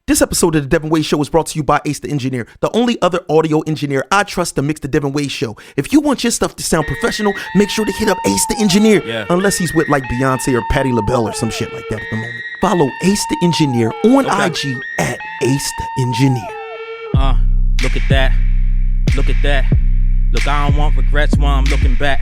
This episode of the Devinwade Show is brought to you by Ace the Engineer, the only other audio engineer I trust to mix the Devinwade Show. If you want your stuff to sound professional, make sure to hit up Ace the Engineer. Yeah. Unless he's with like Beyonce or Patti LaBelle or some shit like that at the moment. Follow Ace the Engineer on IG at Ace the Engineer. Look at that. Look at that. Look, I don't want regrets while I'm looking back.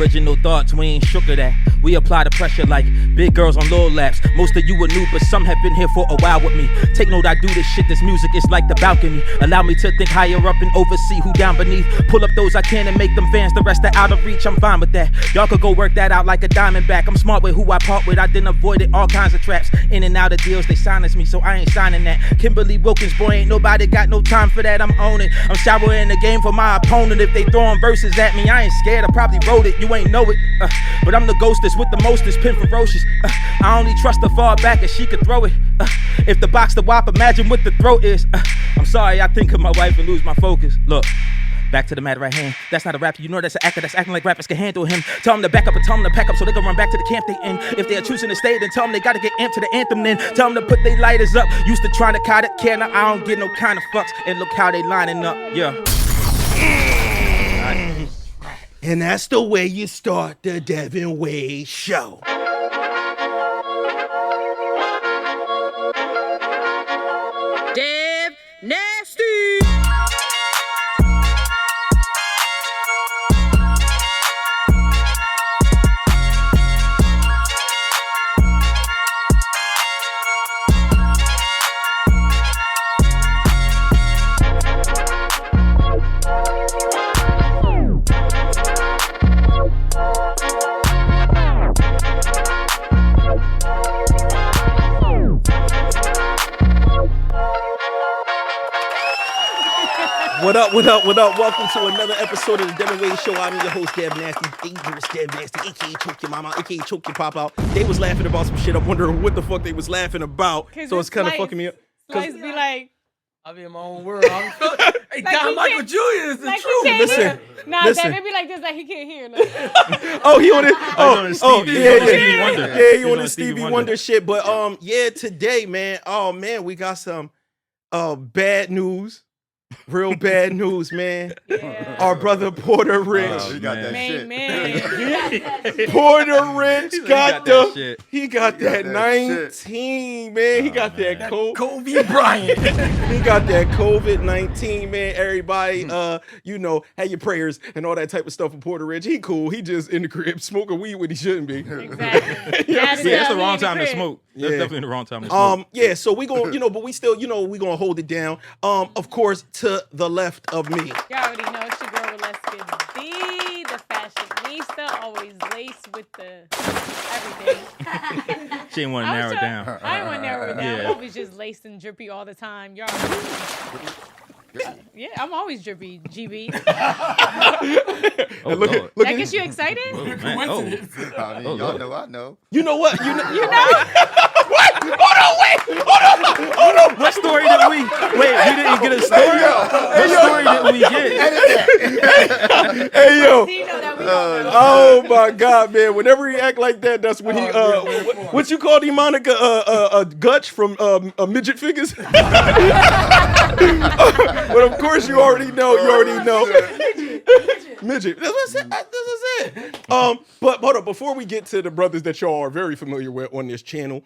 Original thoughts, we ain't shook of that. We apply the pressure like big girls on low laps. Most of you are new, but some have been here for a while with me. Take note, I do this shit, this music is like the balcony. Allow me to think higher up and oversee who down beneath. Pull up those I can and make them fans, the rest are out of reach, I'm fine with that. Y'all could go work that out like a diamondback. I'm smart with who I part with, I done avoided all kinds of traps. In and out of deals, they silence me, so I ain't signing that. Kimberly Wilkins, boy, ain't nobody got no time for that, I'm owning. I'm showering the game for my opponent. If they throwing verses at me, I ain't scared, I probably wrote it. You ain't know it, but I'm the ghostess with the mostest, pin ferocious. I only trust her far back as she could throw it. If the box the wop, imagine what the throat is. I'm sorry, I think of my wife and lose my focus. Look, back to the matter at hand. That's not a rapper, you know that's an actor that's acting like rappers can handle him. Tell them to back up and tell them to pack up so they can run back to the camp they in. If they are choosing to stay, then tell them they gotta get amped to the anthem then. Tell them to put their lighters up. Used to trying to cut it, care now I don't get no kind of fucks. And look how they lining up, yeah. And that's the way you start the Devinwade Show. Dev Nasty. What up, what up, what up? Welcome to another episode of the Devinwade Show. I'm your host, Dev Nasty, dangerous Dev Nasty, aka Choke Your Mama, aka Choke Your Pop Out. They was laughing about some shit. I'm wondering what the fuck they was laughing about. So it's kind of fucking me up. Slice be like, I'll be in my own world. Hey, like DonMichael Jr. is the like truth. Listen, nah, listen. Dev, it be like this, like he can't hear. Like. Oh, he on it. Stevie Wonder. Yeah, he on the Stevie Wonder shit. But yeah, today, man. Oh man, we got some bad news. Real bad news, man. Yeah. Our brother Porta Rich. He got that shit. Man. Porta Rich got that 19, shit. man. He got that Kobe Bryant. He got that COVID-19, man. Everybody, you know, have your prayers and all that type of stuff for Porta Rich. He cool. He just in the crib smoking weed when he shouldn't be. Exactly. Yeah, that's the wrong time to smoke. That's Yeah. definitely the wrong time to smoke. Yeah, so we gonna, you know, but we still, you know, we gonna hold it down. Of course, to the left of me. Y'all already know it's your girl Walesca D, the fashionista, always laced with the everything. She didn't want to narrow it down. I didn't want to narrow it down. Yeah. I'm always just laced and drippy all the time. Y'all yeah, I'm always drippy, GB. Look at That gets you excited? Coincidence. I mean, y'all know, I know. You know what? You know. What? Hold on, wait. Hold on. What story did we? Wait, we didn't get a story. What story did we get? Hey yo. You know that we don't know. Oh my God, man! Whenever he act like that, that's when he what you call the Monica Gutch from Midget Figures. But of course, you already know. Midget. That's it. But hold up, before we get to the brothers that y'all are very familiar with on this channel,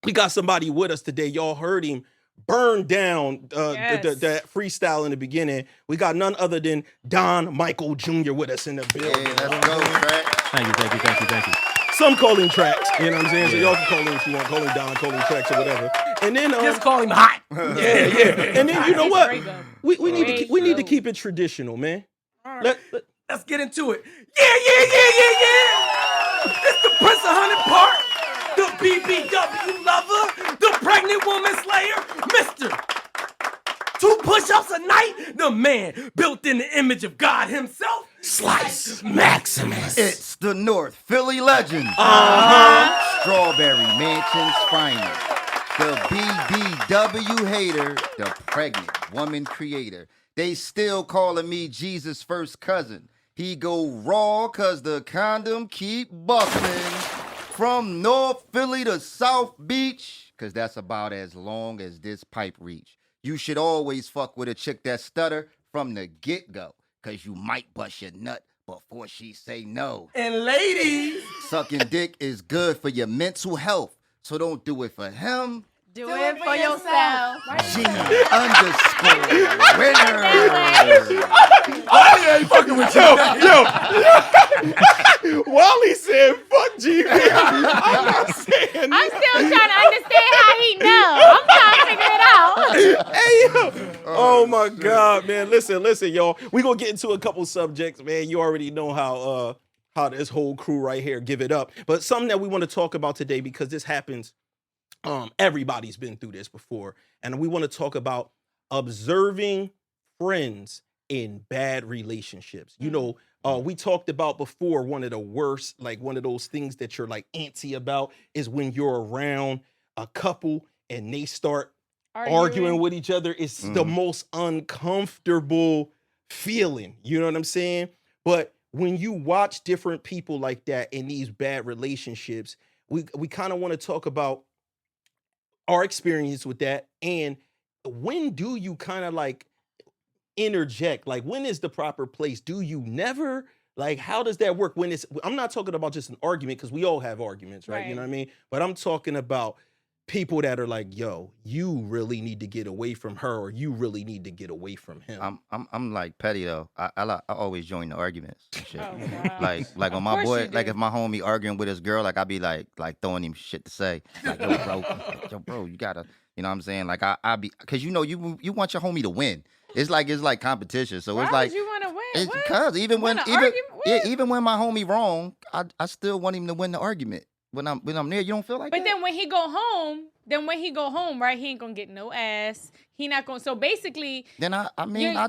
we got somebody with us today. Y'all heard him burn down that freestyle in the beginning. We got none other than DonMichael Jr. with us in the building. Hey, let's go, Track. Thank you. Some call him Tracks, you know what I'm saying? So y'all can call him if you want, call him Don, call him Tracks or whatever. And then Just call him hot. yeah. And then you know what? Great, though. We need to keep it traditional, man. Let's get into it. Yeah. It's the Prince of Honey Park, the BBW lover, the pregnant woman slayer, Mr. 2 push-ups a night, the man built in the image of God himself, Slice Maximus. It's the North Philly legend. Strawberry Mansion's finest. The BBW hater, the pregnant woman creator. They still calling me Jesus' first cousin. He go raw cause the condom keep busting. From North Philly to South Beach, because that's about as long as this pipe reach. You should always fuck with a chick that stutter from the get-go, because you might bust your nut before she say no. And ladies, Sucking dick is good for your mental health, so don't do it for him. Do it for yourself. G underscore winner. I ain't fucking with you. Wally said, "Fuck GB." I'm not saying. I'm still trying to understand how he knows. I'm trying to figure it out. Hey, yo. Oh my God, man. Listen, y'all. We gonna get into a couple subjects, man. You already know how this whole crew right here give it up. But something that we want to talk about today, because this happens. Everybody's been through this before, and we want to talk about observing friends in bad relationships. You know, we talked about before, one of the worst, like one of those things that you're like antsy about is when you're around a couple and they start arguing with each other. It's the most uncomfortable feeling. You know what I'm saying? But when you watch different people like that in these bad relationships, we kind of want to talk about our experience with that, and when do you kind of like interject? Like, when is the proper place? Do you never? Like, how does that work? When it's, I'm not talking about just an argument, because we all have arguments, right? You know what I mean? But I'm talking about people that are like, yo, you really need to get away from her, or you really need to get away from him. I'm like petty though. I always join the arguments and shit. Oh, wow. Like on my boy, like if my homie arguing with his girl, like I be like throwing him shit to say. Like, yo bro, you gotta, you know what I'm saying? Like I be, cause you know you want your homie to win. It's like competition. So it's Why like would you want to win? it's What? because even when Argument? even when my homie wrong, I still want him to win the argument. When I'm there, you don't feel like But that? then when he go home, right, he ain't gonna get no ass. He not gonna. So basically, Then I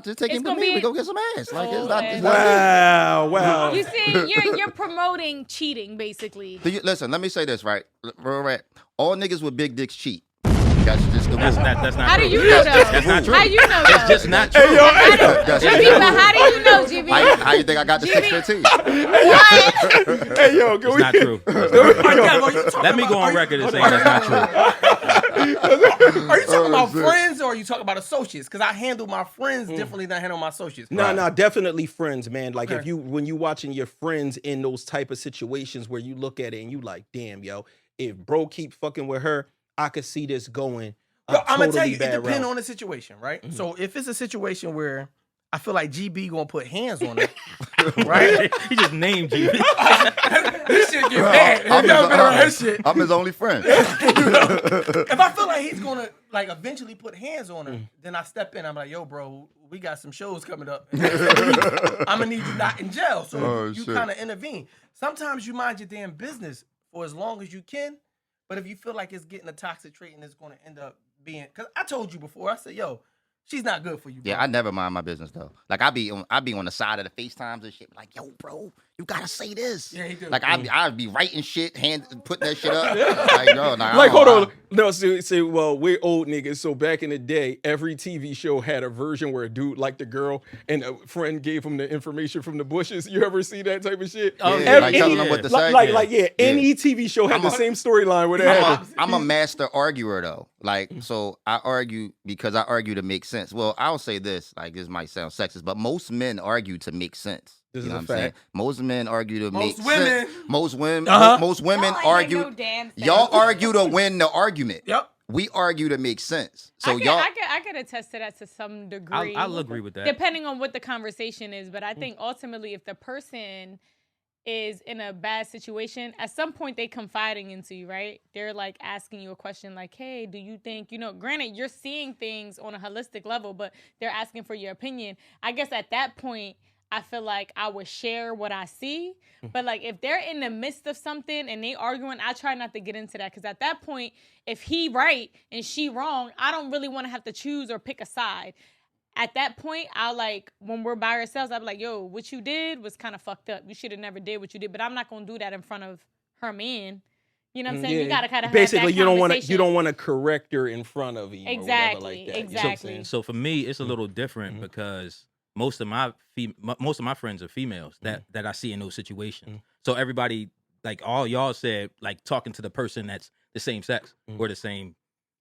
just take it's him gonna with me. be- We go get some ass. Like it's not. Wow. you see, you're promoting cheating, basically. Listen, let me say this, right? All niggas with big dicks cheat. That's just the rule. That's not How true. do you know though? That's not true. How you know It's though? just not true. That's GB, just- but how do you know, GB? How you think I got the 615? Hey, yo, It's not true. Let me go on record and say that's not true. Are you talking about friends or are you talking about associates? Because I handle my friends differently than I handle my associates. No, definitely friends, man. Like when you watching your friends in those type of situations where you look at it and you like, damn, yo, if bro keep fucking with her, I could see this going. I'm gonna tell you, it depends on the situation, right? So if it's a situation where I feel like GB gonna put hands on her, right? He just named GB. This shit get bad. Have y'all been around this shit? I'm his only friend. If I feel like he's gonna like eventually put hands on her, then I step in. I'm like, yo, bro, we got some shows coming up. I'm gonna need you not in jail, so you kind of intervene. Sometimes you mind your damn business for as long as you can, but if you feel like it's getting a toxic trait and it's gonna end up being, because I told you before, I said, yo, she's not good for you, bro. Yeah, I never mind my business though. Like I be on the side of the FaceTimes and shit. Like, yo, bro, you gotta say this. Yeah, he do. Like I'd be writing shit, putting that shit up. Like, no, nah, Like, hold on. No, see, well, we're old niggas. So back in the day, every TV show had a version where a dude liked a girl and a friend gave him the information from the bushes. You ever see that type of shit? Oh, Yeah, like telling them what to say. Any TV show had the same storyline where that happened. I'm a master arguer though. Like, so I argue because I argue to make sense. Well, I'll say this, like this might sound sexist, but most men argue to make sense. This You is know a what I'm saying? fact. Most men argue to make women. sense. Most women Y'all ain't argue. make no damn sense. Y'all argue to win the argument. Yep. We argue to make sense. So I could attest to that to some degree. I'll agree with that. Depending on what the conversation is, but I think ultimately, if the person is in a bad situation, at some point they confiding into you, right? They're like asking you a question like, hey, do you think, granted, you're seeing things on a holistic level, but they're asking for your opinion. I guess at that point, I feel like I would share what I see. But like if they're in the midst of something and they arguing, I try not to get into that. Because at that point, if he right and she wrong, I don't really want to have to choose or pick a side. At that point, I'll like, when we're by ourselves, I'll be like, yo, what you did was kind of fucked up. You should have never did what you did. But I'm not going to do that in front of her man. You know what I'm saying? You got to kind of basically, have that conversation. you don't want to correct her in front of him. Exactly, or whatever like that. exactly. So for me, it's a little different because most of my friends are females that I see in those situations. So everybody, like all y'all said, like talking to the person that's the same sex or the same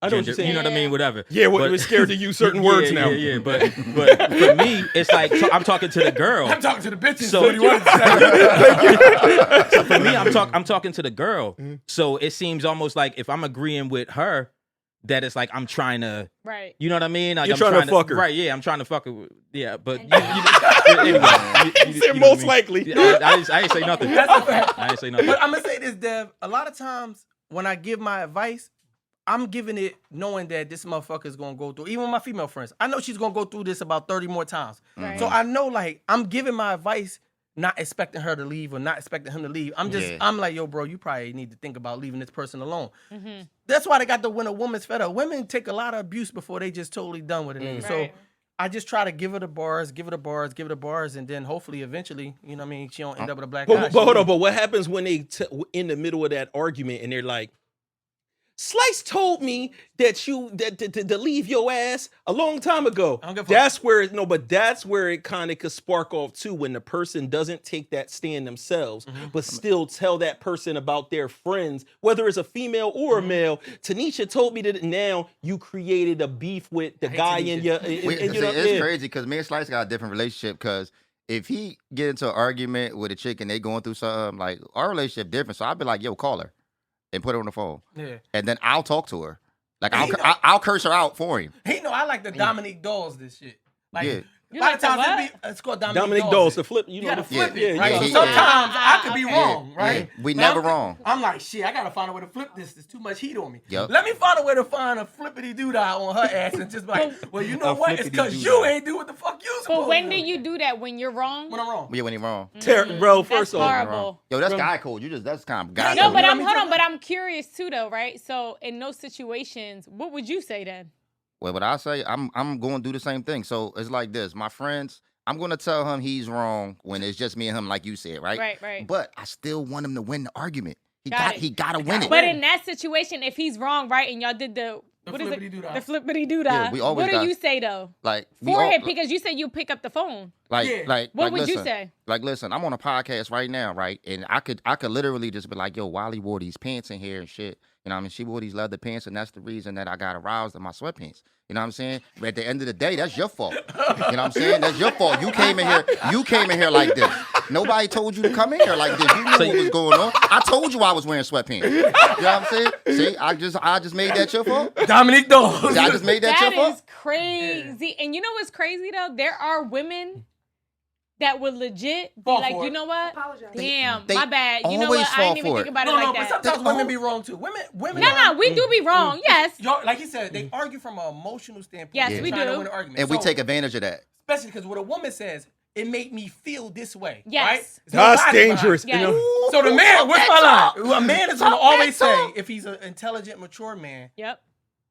I know what you're saying. You know what I mean? Whatever. Yeah, we're scared to use certain words now. Yeah. But for me, it's like I'm talking to the girl. I'm talking to the bitches. So- So you want to say? So for me, I'm talking to the girl. So it seems almost like if I'm agreeing with her, that it's like I'm trying to, Right. you know what I mean? Like You're I'm trying to fuck her. Right, yeah, I'm trying to fuck her. Yeah, but anyway. He said most likely. Yeah, I didn't say nothing. That's a fact. I didn't say nothing. But I'm gonna say this, Dev. A lot of times when I give my advice, I'm giving it knowing that this motherfucker is gonna go through. Even with my female friends, I know she's gonna go through this about 30 more times. Right. So I know, like, I'm giving my advice, not expecting her to leave or not expecting him to leave. I'm like, yo, bro, you probably need to think about leaving this person alone. Mm-hmm. That's why they got the when a woman's fed up. Women take a lot of abuse before they just totally done with it. nigga. So Right. I just try to give her the bars, and then hopefully eventually, you know what I mean, she don't end up with a black eye. But hold on. But what happens when they in the middle of that argument and they're like, Slice told me that to leave your ass a long time ago. I don't give a fuck. That's where it kind of could spark off too, when the person doesn't take that stand themselves, but still tell that person about their friends, whether it's a female or a male. Tanisha told me that now you created a beef with the guy in your. It's crazy because me and Slice got a different relationship. Because if he get into an argument with a chick and they going through something, like, our relationship different, so I'd be like, yo, call her and put her on the phone. Yeah. And then I'll talk to her. Like, I'll curse her out for him. He know I like the Dominique Dolls this shit. Like, Yeah. a lot of times it's called Dominique Dolls, the flip, you know, gotta the flip flip. it, Yeah, right? yeah. So Yeah. sometimes I could be wrong, right? Yeah. We But never I'm- wrong. I'm like, shit, I gotta find a way to flip this. There's too much heat on me. Yep. Let me find a way to find a flippity doodah on her ass and just be like, well, you know A what? It's because flippity-doodah. you ain't do what the fuck you supposed But when to do you do that? When you're wrong? When I'm wrong. Yeah, when he wrong. Bro, That's first off, horrible. Yo, that's guy code. That's kind of guy No, code. but You know what I mean? but I'm curious too, though, right? So in those situations, what would you say then? Well, what I say, I'm going to do the same thing. So it's like this. My friends, I'm going to tell him he's wrong when it's just me and him, like you said, right? Right. But I still want him to win the argument. He Got it. got to win it. But in that situation, if he's wrong, right, and y'all did the what is it? flippity-doodah. The flippity doodah. Yeah, we always What do got- you say though? Like, we For all- him, because you said you pick up the phone. Like, Yeah. like, What like, would you listen, say? Like, listen, I'm on a podcast right now, right? And I could literally just be like, yo, Wally wore these pants in here and shit. You know what I mean? She wore these leather pants, and that's the reason that I got aroused in my sweatpants. You know what I'm saying? But at the end of the day, that's your fault. You know what I'm saying? That's your fault. You came in here like this. Nobody told you to come in here like this. You knew what was going on. I told you I was wearing sweatpants. You know what I'm saying? See, I just made that your fault. Dominique Dolls. See, I just made that your That fault. is crazy. And you know what's crazy though? There are women that would legit be Fall like, for you it. know what? Damn, They my bad. You know always what? I fall didn't even for think it. about it No, like but that. sometimes women be wrong too. Women. No, we do be wrong. Yes. Y'all, like he said, they argue from an emotional standpoint. Yes, They're we trying to do. win an argument. And we So, take advantage of that. especially because what a woman says, it made me feel this way. Yes. Right? There's no That's logic behind dangerous. it. Yes. You know? So the man, what's my line? A man is gonna Talk always that say, talk. if he's an intelligent, mature man, Yep.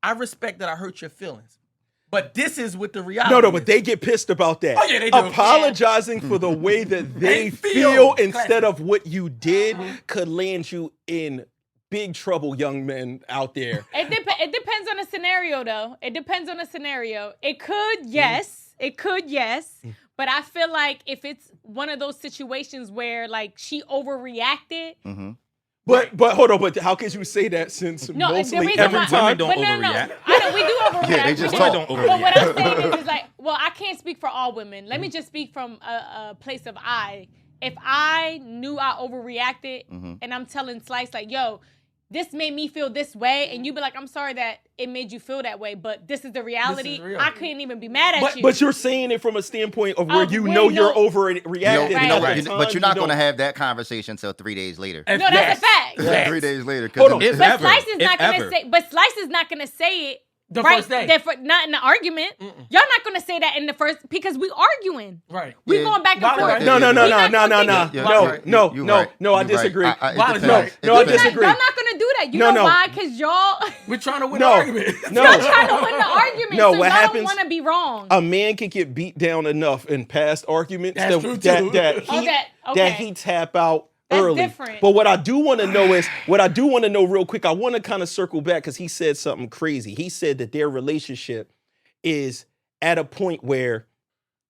I respect that I hurt your feelings. But this is what the reality No, is. but they get pissed about that. Oh, yeah, they do. Apologizing for the way that they feel instead of what you did could land you in big trouble, young men out there. It depends on the scenario, though. It depends on the scenario. It could, yes. It could, yes. But I feel like if it's one of those situations where, like, she overreacted. But hold on, but how could you say that since No, the mostly reason every why, time don't but no, overreact. I know we do overreact. Yeah, they just we talk. Don't But what I'm overreact. saying is like, well, I can't speak for all women. Let me just speak from a place of I. If I knew I overreacted and I'm telling Slice like, yo, this made me feel this way, and you be like, I'm sorry that it made you feel that way, but this is the reality. real. I couldn't even be mad at you. But you're saying it from a standpoint of where Of you where know you you're know- overreacting. Right. You know, Right. but Times you're not you going to don't. have that conversation until 3 days later. If no, that's a fact. Yes. 3 days later. 'cause Hold on. If But ever. Slice is not If gonna ever. say. But Slice is not gonna say it The right first day. not in the argument. Y'all not gonna say that in the first because we arguing. Right. We Yeah. going back and Why forth. would No. We not gonna Yeah, think- No, you no, right. no, I You disagree. Right. Why It not? depends. No, It no, I depends. disagree. Y'all not gonna do that. You No, know no. why? Because y'all We're trying to win No. an argument. No. y'all trying to win the argument. No, so what y'all happens- don't want to be wrong. A man can get beat down enough in past arguments That's that true, too. Okay. he tap out That's early. different. But what I do want to know real quick, I want to kind of circle back because he said something crazy. He said that their relationship is at a point where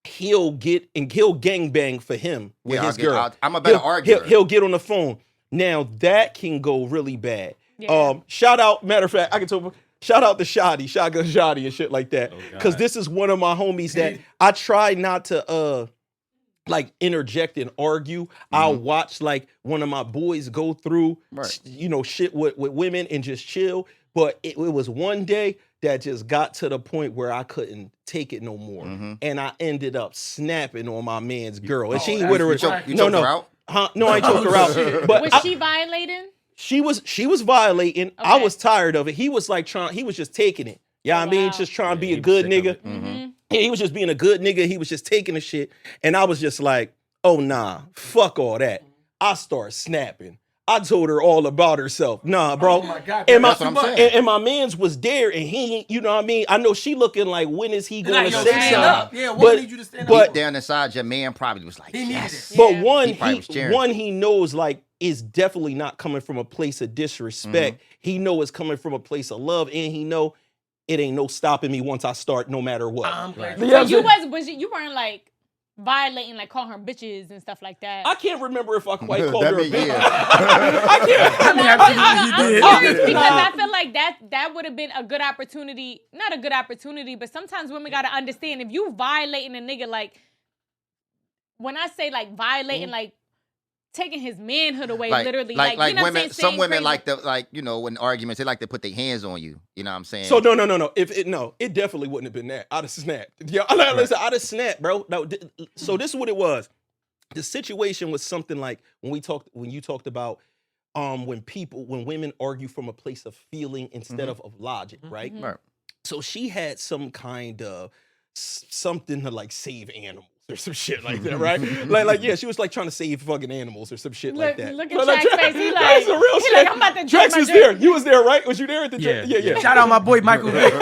he'll gangbang for him with Yeah, his girl. I'm a better arguer. He'll get on the phone. Now that can go really bad. Yeah. Shout out, matter of fact, I can tell shout out to Shoddy, Shotgun Shoddy and shit like that. Because this is one of my homies that I try not to like interject and argue. I'll watch like one of my boys go through, shit with women and just chill. But it was one day that just got to the point where I couldn't take it no more. And I ended up snapping on my man's girl. And she with her. You choked her out? Huh? No, I ain't choked her out. But was she violating? She was violating. Okay. I was tired of it. He was like he was just taking it. You know what I mean? Just trying to be a good nigga. He was just being a good nigga. He was just taking the shit. And I was just like, oh, nah, fuck all that. I start snapping. I told her all about herself. Nah, bro. Oh my God, and that's what I'm saying. And my man's was there, and he, you know what I mean? I know she looking like, when is he going to say stand something? up. Yeah, what need you to stand Deep up? down inside, your man probably was like, yes. But Yeah. one he knows like is definitely not coming from a place of disrespect. He know it's coming from a place of love, and he know it ain't no stopping me once I start, no matter what. I'm glad. So you weren't like violating, like calling her bitches and stuff like that. I can't remember if I quite called That her a mean, bitch. yeah. I can't. I'm curious because I feel like that would have been a good opportunity. Not a good opportunity, but sometimes women gotta understand if you violating a nigga, like when I say like violating, like taking his manhood away, literally. Like you know women, what I'm saying? some women crazy. like when arguments, they like to put their hands on you. You know what I'm saying? So no. It definitely wouldn't have been that. I'd have snapped. Yeah, listen, I'd have snapped, bro. No, so this is what it was. The situation was something like when you talked about when women argue from a place of feeling instead of logic, right? Right. So she had some kind of something to like save animals or some shit like that, right? like yeah, she was like trying to save fucking animals or some shit like that. Look at Jack's face. He like, that's the real shit. Like, I'm about to Jax was there. You was there, right? Was you there at the Yeah. Shout out my boy Michael Vick.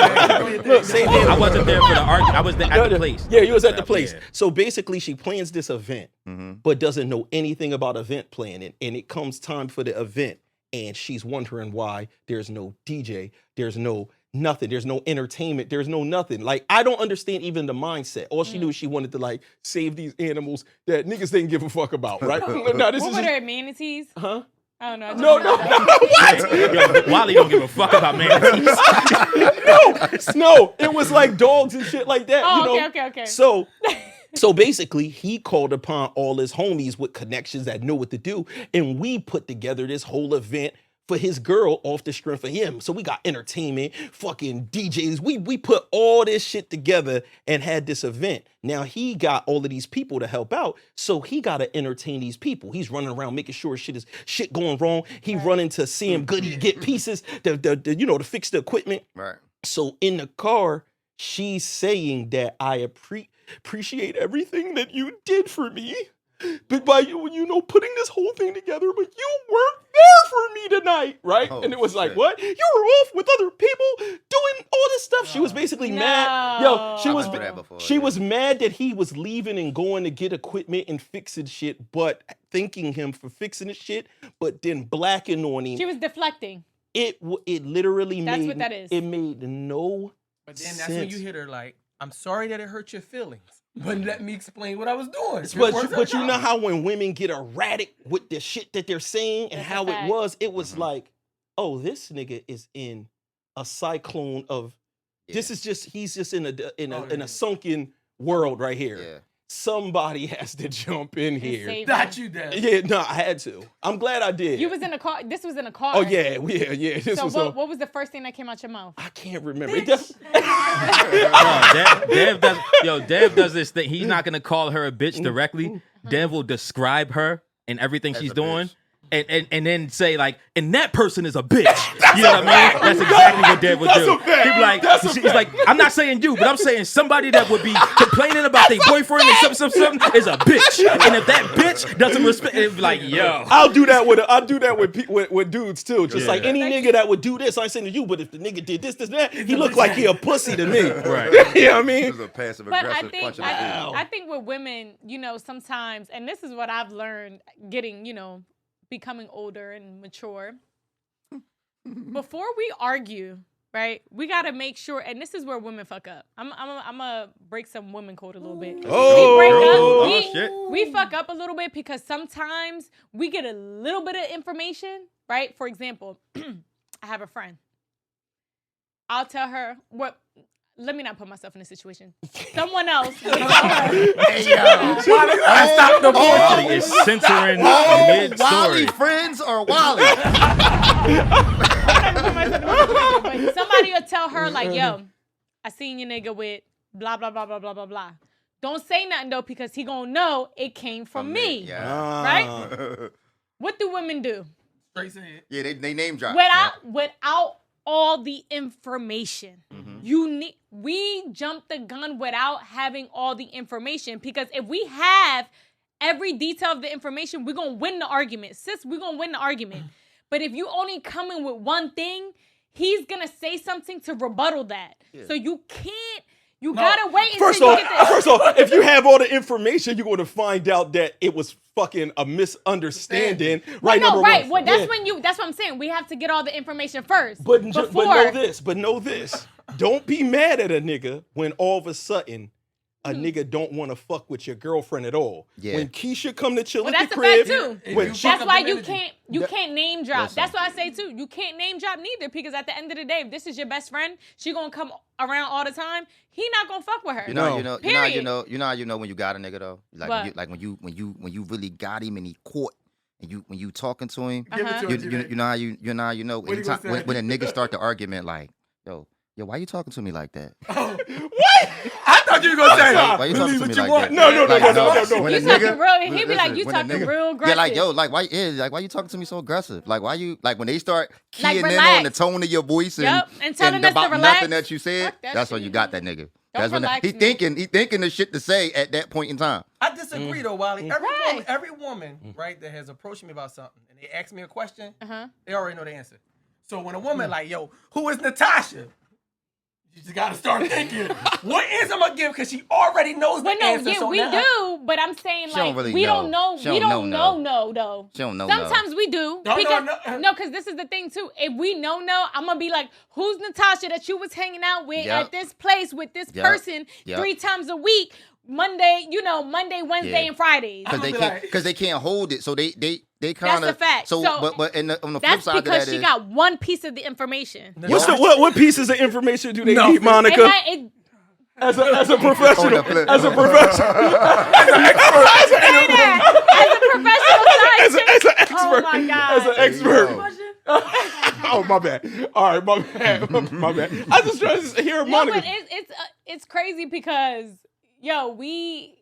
Look, same I wasn't there for the argument. I was at the place. Yeah, you was at the place. Yeah. So basically, she plans this event, but doesn't know anything about event planning. And it comes time for the event, and she's wondering why there's no DJ, there's no nothing, there's no entertainment, there's no nothing. Like, I don't understand even the mindset. All she knew is she wanted to like save these animals that niggas didn't give a fuck about, right? Now, this what is were just, there, manatees? huh? I don't know. No. What? Yo, Wally don't give a fuck about manatees. No, it was like dogs and shit like that. Oh, you know? okay. So basically, he called upon all his homies with connections that know what to do, and we put together this whole event for his girl off the strength of him. So we got entertainment, fucking DJs. We put all this shit together and had this event. Now he got all of these people to help out, so he got to entertain these people. He's running around making sure shit going wrong. He running to see him Goody get pieces to fix the equipment. Right. So in the car, she's saying that I appreciate everything that you did for me. But by putting this whole thing together, but you weren't there for me tonight, right? Oh, and it was like, shit. what? You were off with other people doing all this stuff. She was basically mad. Yo, I've been through that before, she yeah. was mad that he was leaving and going to get equipment and fixing shit, but thanking him for fixing the shit, but then blacking on him. She was deflecting. It literally That's made what that is. It made no But then that's when you hit her like, I'm sorry that it hurt your feelings, but let me explain what I was doing. But you know how when women get erratic with the shit that they're saying and That's how a fact. it was, it was like, oh, this nigga is in a cyclone of. This is just he's just in a sunken world right here. Yeah. Somebody has to jump in here. Save Not him. you, Dad. Yeah, no, I had to. I'm glad I did. You was in a car. This was in a car. Oh yeah. This So was. what was the first thing that came out your mouth? I can't remember. Dev does this thing. He's not gonna call her a bitch directly. Dev will describe her and everything she's doing. And then say like, and that person is a bitch. You know what I mean? That's exactly what Dev would do. He'd be like, he's like, I'm not saying you, but I'm saying somebody that would be complaining about their boyfriend and something is a bitch. And if that bitch doesn't respect, it'd be like, yo. I'll do that with dudes too. Just like any nigga that would do this, I ain't saying to you, but if the nigga did this, that, he looked like he a pussy to me. Right. You know what I mean? It was a passive But aggressive punch in the face. I think with women, sometimes, and this is what I've learned getting, becoming older and mature. Before we argue, right? We gotta make sure, and this is where women fuck up. I'm gonna break some women code a little bit. We fuck up a little bit because sometimes we get a little bit of information, right? For example, I have a friend. I'll tell her what. Let me not put myself in a situation. Someone else. Hey, yo. I stopped the Wally is censoring mid-story. Wally friends or Wally? But somebody will tell her like, yo, I seen your nigga with blah, blah, blah, blah, blah, blah, blah. Don't say nothing though, because he gonna know it came from me. Yeah. Right? What do women do? Straight said. Yeah, they name drop. Without all the information. We jump the gun without having all the information, because if we have every detail of the information, we're gonna win the argument. Sis, we're gonna win the argument. But if you only come in with one thing, he's gonna say something to rebuttal that. Yeah. So you can't. You gotta wait until you get this. First off, if you have all the information, you're going to find out that it was fucking a misunderstanding. Right? No, right. Well, that's when you. That's what I'm saying. We have to get all the information first. But know this. Don't be mad at a nigga when all of a sudden a nigga don't want to fuck with your girlfriend at all. Yeah. When Keisha come to chill at the crib, that's a fact too. That's why you can't name drop. Listen. That's why I say too. You can't name drop neither, because at the end of the day, if this is your best friend, she gonna come around all the time. He not gonna fuck with her. You know how you know when you got a nigga though. When you really got him and he caught. And when you talking to him, you know how you know when a nigga start the argument like, yo, why you talking to me like that? What? I thought you were gonna say, why you talking to me like that? No. You talking real? He be like, you talking real aggressive. Yeah, why you talking to me so aggressive? Like, why you when they start keying in on the tone of your voice and telling us about to relax. nothing that you said, that's when you got that nigga. That's when he relax, thinking the shit to say at that point in time. I disagree though, Wally. Every woman, right, that has approached me about something and they ask me a question, they already know the answer. So when a woman like, yo, who is Natasha? You just gotta start thinking, what answer I'm gonna give? Because she already knows the answer. Yeah, we do, but I'm saying like we don't know. We don't know though. She don't know. Sometimes we do. Because this is the thing too. If we know, I'm gonna be like, who's Natasha that you was hanging out with at this place with this person 3 times a week? Monday, Wednesday, and Fridays. Because they can't hold it, so they kind of. That's a fact. So, but on the flip side of that because she got one piece of the information. What pieces of information do they need, Monica? As a professional, as a professional, as an expert. Oh my God. As an expert. Oh, my bad. All right, my bad. I just trying to hear Monica. But it's crazy because, we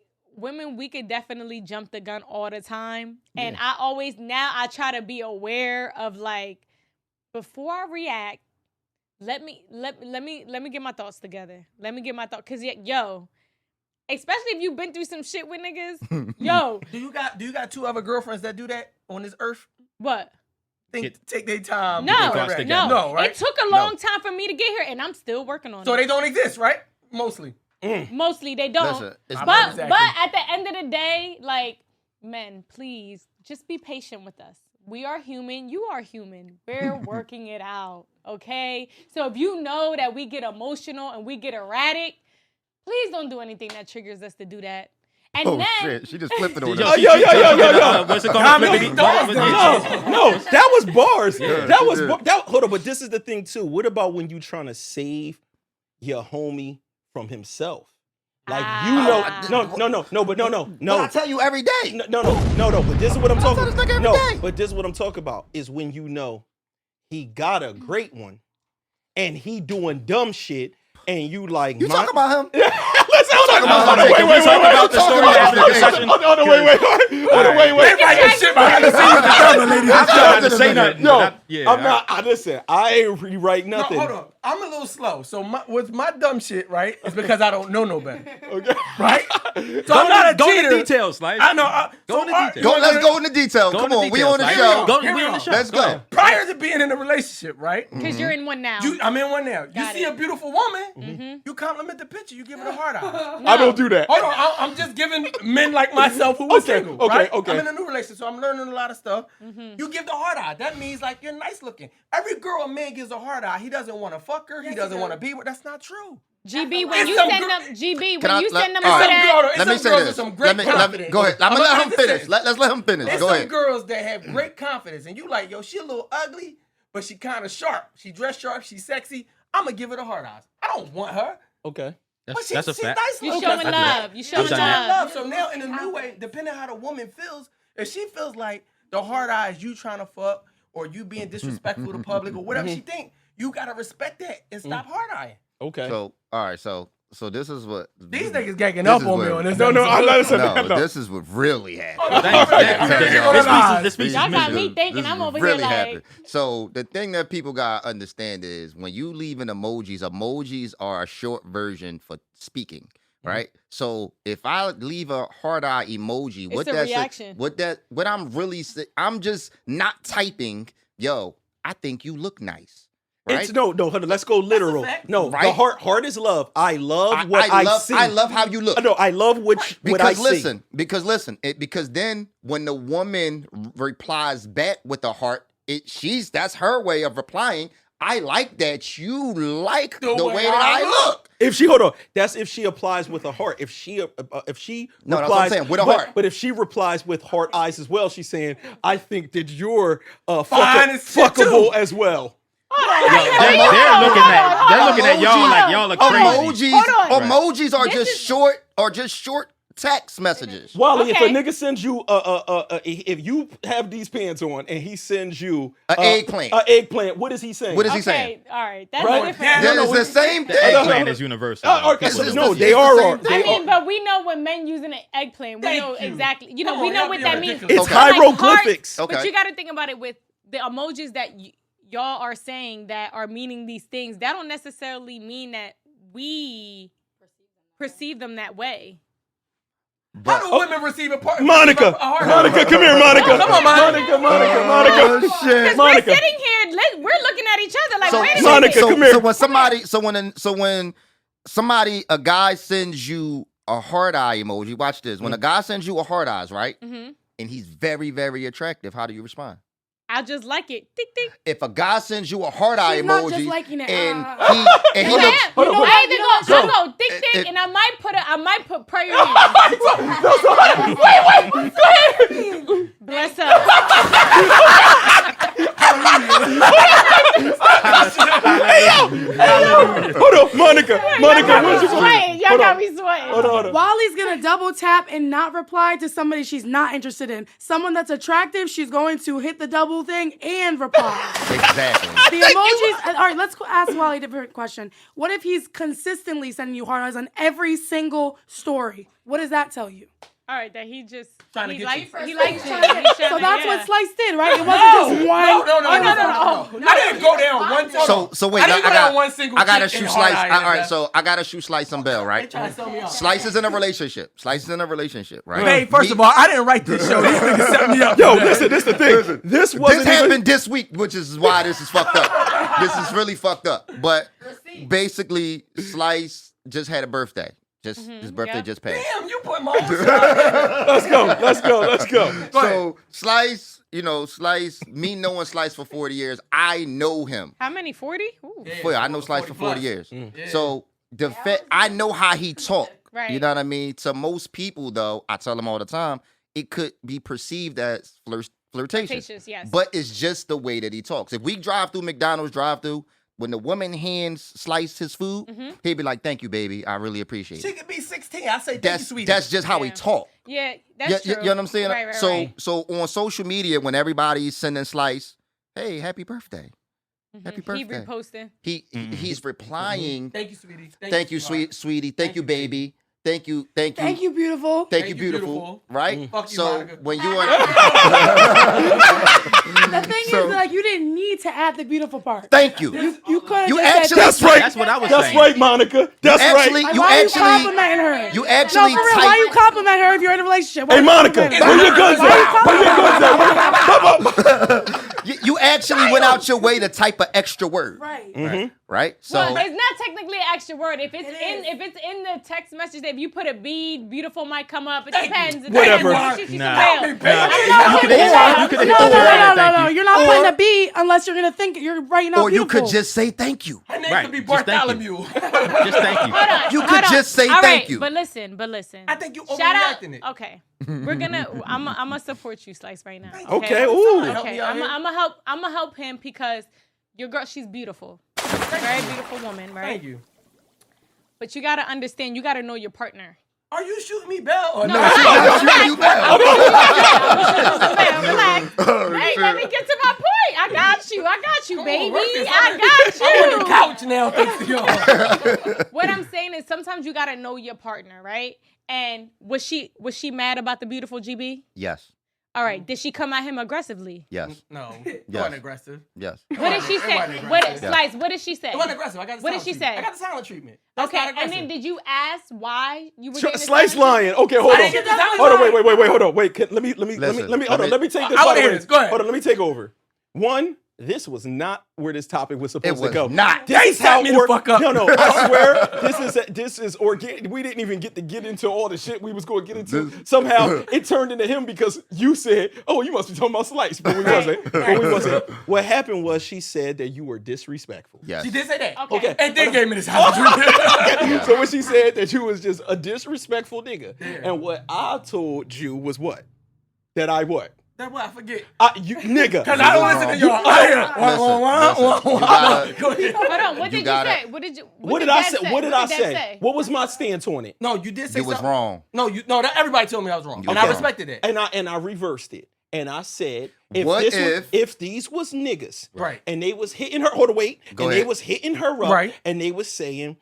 could definitely jump the gun all the time. And I try to be aware of like, before I react, let me get my thoughts together. Let me get my thoughts. Cause especially if you've been through some shit with niggas, Do you got 2 other girlfriends that do that on this earth? What? Take their time. No, right? It took a long time for me to get here, and I'm still working on it. So they don't exist, right? Mostly they don't. Listen, but at the end of the day, like, men, please just be patient with us. We are human. You are human. We're working it out, okay? So if you know that we get emotional and we get erratic, please don't do anything that triggers us to do that. And then, shit, she just flipped it on us. Yo. What's it called? No, that was bars. Hold on, but this is the thing too. What about when you trying to save your homie from himself? Like no. But I tell you every day. No. But this is what I'm talking about. No, but this is what I'm talking about is when you know he got a great one, and he doing dumb shit, and you like you talk about him. Let's talk about Wait. I'm trying to say nothing. No, I'm not. Listen, I ain't rewrite nothing. No, hold on. I'm a little slow. So with my dumb shit, right, it's because I don't know no better. Okay. Right? So I'm not a cheater. Go into details, like. I know. Go into details. Let's go into detail. Come on, we on the show. We on the show. Let's go. Prior to being in a relationship, right? Because you're in one now. I'm in one now. You see a beautiful woman, Mm-hmm. you compliment the picture, you give it a hard eye. I don't do that. Hold on, I'm just giving men like myself who was single, right? Okay. I'm in a new relationship, so I'm learning a lot of stuff. You give the hard eye. That means like you're nice looking. Every girl a man gives a hard eye. He doesn't want to fuck her. He doesn't want to be with. That's not true. GB, when you send them, let me say this. Go ahead. I'm gonna let him finish. Let's let him finish. There's Go some ahead. girls that have great confidence, and you like, yo, she a little ugly, but she kind of sharp. She dressed sharp. She's sexy. I'm gonna give her the hard eyes. I don't want her. Okay. But That's a she's fact. nice. You little showing customer. love. You showing I've done love. that. So now in a new way, depending on how the woman feels, if she feels like the hard eyes you trying to fuck or you being disrespectful to the public or whatever she think, you gotta respect that and stop hard eyeing. Okay. So all right, so this is what These niggas ganging This up is on me what- on this. No, I'm not listening. no, this is what really happened. This speech is Y'all got missing. me thinking. This I'm is over really here like. happened. So the thing that people gotta understand is when you leave in emojis are a short version for speaking, right? So if I leave a hard eye emoji, It's a reaction. what I'm really I'm just not typing, yo, I think you look nice. Right? It's no, hold on. Let's go literal. fact. No, Right? the heart is love. I love what I see. I love how you look. No, I love what I see. Because then when the woman replies back with the heart, that's her way of replying. I like that you like the way that I look. That's if she applies with a heart. If she No, that's replies, what I'm saying, with a heart. But if she replies with heart eyes as well, she's saying, I think that you're Fine as shit, fuckable too. as well. They're looking at y'all like y'all are crazy. Emojis are just short text messages. Wally, Okay. if a nigga sends you if you have these pants on and he sends you An eggplant. what is he saying? What is he Okay, saying? all right. That's Right? different. Yeah, It's the same thing. Eggplant is universal. Okay, It's just no, the- they it's the are. same I They mean, are. but we know when men using an eggplant, we Thank know you. exactly. You know, Come we on, know y'all what be that means. ridiculous. It's Okay. hieroglyphics. But Okay. you got to think about it with the emojis that y'all are saying that are meaning these things. That don't necessarily mean that we perceive them that way. How do women receive a part? Monica, Monica, come here, Monica. Come on, Monica. Monica. Oh, shit. Because Monica. we're sitting here, we're looking at each other like, wait a Monica, minute. come here. So when a guy sends you a heart eye emoji, watch this. When a guy sends you a heart eyes, right? Mhm. And he's very, very attractive, how do you respond? I just like it. Tick, tick. If a guy sends you a heart eye She's not emoji just liking it. and he Yeah, looks Hold on, hold on. I either go tick, If- tick, and I might put prayer in. Wait. Bless up. Hold on, Monica, where's your Sweating. Y'all got me sweating. Hold on. Wally's gonna double tap and not reply to somebody she's not interested in. Someone that's attractive, she's going to hit the double thing and reply. exactly. The emojis. All right, let's ask Wally a different question. What if he's consistently sending you heart eyes on every single story? What does that tell you? All right, that he just Trying to he get likes you. he likes you. So that's what Slice did, right? It wasn't just one. No. I didn't go down one time. So wait, I didn't go down one single I gotta chick shoot and Slice. hard eye All in right, that. so I gotta shoot Slice some bell, They right? trying to sell me out. Slice is in a relationship. Right? Hey, first of all, I didn't write this show. These niggas set me up. Yo, listen, this the thing. This wasn't This even. happened this week, which is why this is fucked up. This is really fucked up. But basically, Slice just had a birthday. His birthday yeah. just passed. Damn, you put my own Let's go. So Slice, Slice, me knowing Slice for 40 years, I know him. How many? 40? Ooh. I know Slice for 40 plus. years. So I know how he talk. Right. You know what I mean? To most people, though, I tell them all the time, it could be perceived as flirtatious. Flirtatious, yes. But it's just the way that he talks. If we drive through McDonald's drive-through, when the woman hands Slice his food, he'd be like, "Thank you, baby. I really appreciate She it." could be 16. I say, thank you, sweetie. That's just how he Yeah. talk. Yeah, that's true. You know what I'm saying? Right, so on social media, when everybody's sending Slice, "Hey, happy birthday. Happy birthday." He reposting. He's replying, Thank you, sweetie. "Thank you, sweetie. Thank you, baby. Thank you. Thank you, beautiful. Thank you, beautiful." Right? Fuck you, So Monica. when you are The thing is, like, you didn't need to add the beautiful part. thank you. You could have You just actually- said, That's right. That's what I was That's saying. right, Monica. That's Actually, right. you why actually- are you complimenting her? you actually no, for real, type- why you compliment her if you're in a relationship? Why Hey, you Monica, compliment her? where your guns at? Where your guns at? You actually went out your way to type an extra word. Right. Right? So Well, it's not technically an extra word. If it's in the text message, if you put a B, beautiful might come up. It depends. It Whatever. depends. She's Nah. a You whale. could have No, hit the word. no. You're not putting a B unless you're gonna think you're writing out or you beautiful. could just say thank you. Her name Right, could be just thank Bartholomew. Just thank you. Hold on, You hold could on. just say All thank right, you. But listen. I think you Shout out. overreacting it. Okay, we're gonna. I'm gonna support you, Slice, right now. Okay, ooh. Help Okay, me out I'm here. gonna help him because your girl, she's beautiful. Very beautiful woman, right? Thank you. But you gotta understand, you gotta know your partner. Are you shooting me, Bell? Or No, no? Relax. Hey, let me get to my point. I got you, baby. I got I'm on the you. couch now, thanks to y'all. What I'm saying is sometimes you gotta know your partner, right? And was she mad about the beautiful GB? Yes. All right. Did she come at him aggressively? Yes. No, it Yes. wasn't aggressive. Yes. What did she say? wasn't What aggressive. Slice? What did she say? It wasn't aggressive. I got the What did silent she treatment. say? I got the silent treatment. That's Okay, not and aggressive. then did you ask why you were getting Slice this lying. Okay, hold I on. didn't get the silent Hold on, treatment. wait, hold on. Wait, let me Listen, hold on. Let me take this I out wanna of hear the this. Go ahead. Hold on, let me take over. One, this was not where this topic was supposed It to was go. not. This They is how set me the fuck up. No, I swear, this is organic. We didn't even get to get into all the shit we was going to get into. Somehow it turned into him because you said, "Oh, you must be talking about Slice," but we wasn't. But we wasn't. What happened was she said that you were disrespectful. Yes. She did say that. Okay. And then gave me this silent treatment. So when she said that you was just a disrespectful nigga, and what I told you was what? That I what? That's what I forget. You nigga. Because I don't listen to y'all. Go ahead. Hold on. What You did gotta- you say? What did Dad I say? What did I Dad say? What was my stance on it? No, you did say You was something. wrong. No, everybody told me I was wrong. You And was I wrong. respected it. And I reversed it. And I said, What if these was niggas, Right. and they was hitting her, hold on, wait, Go and ahead. they was hitting her up, Right. and they was saying,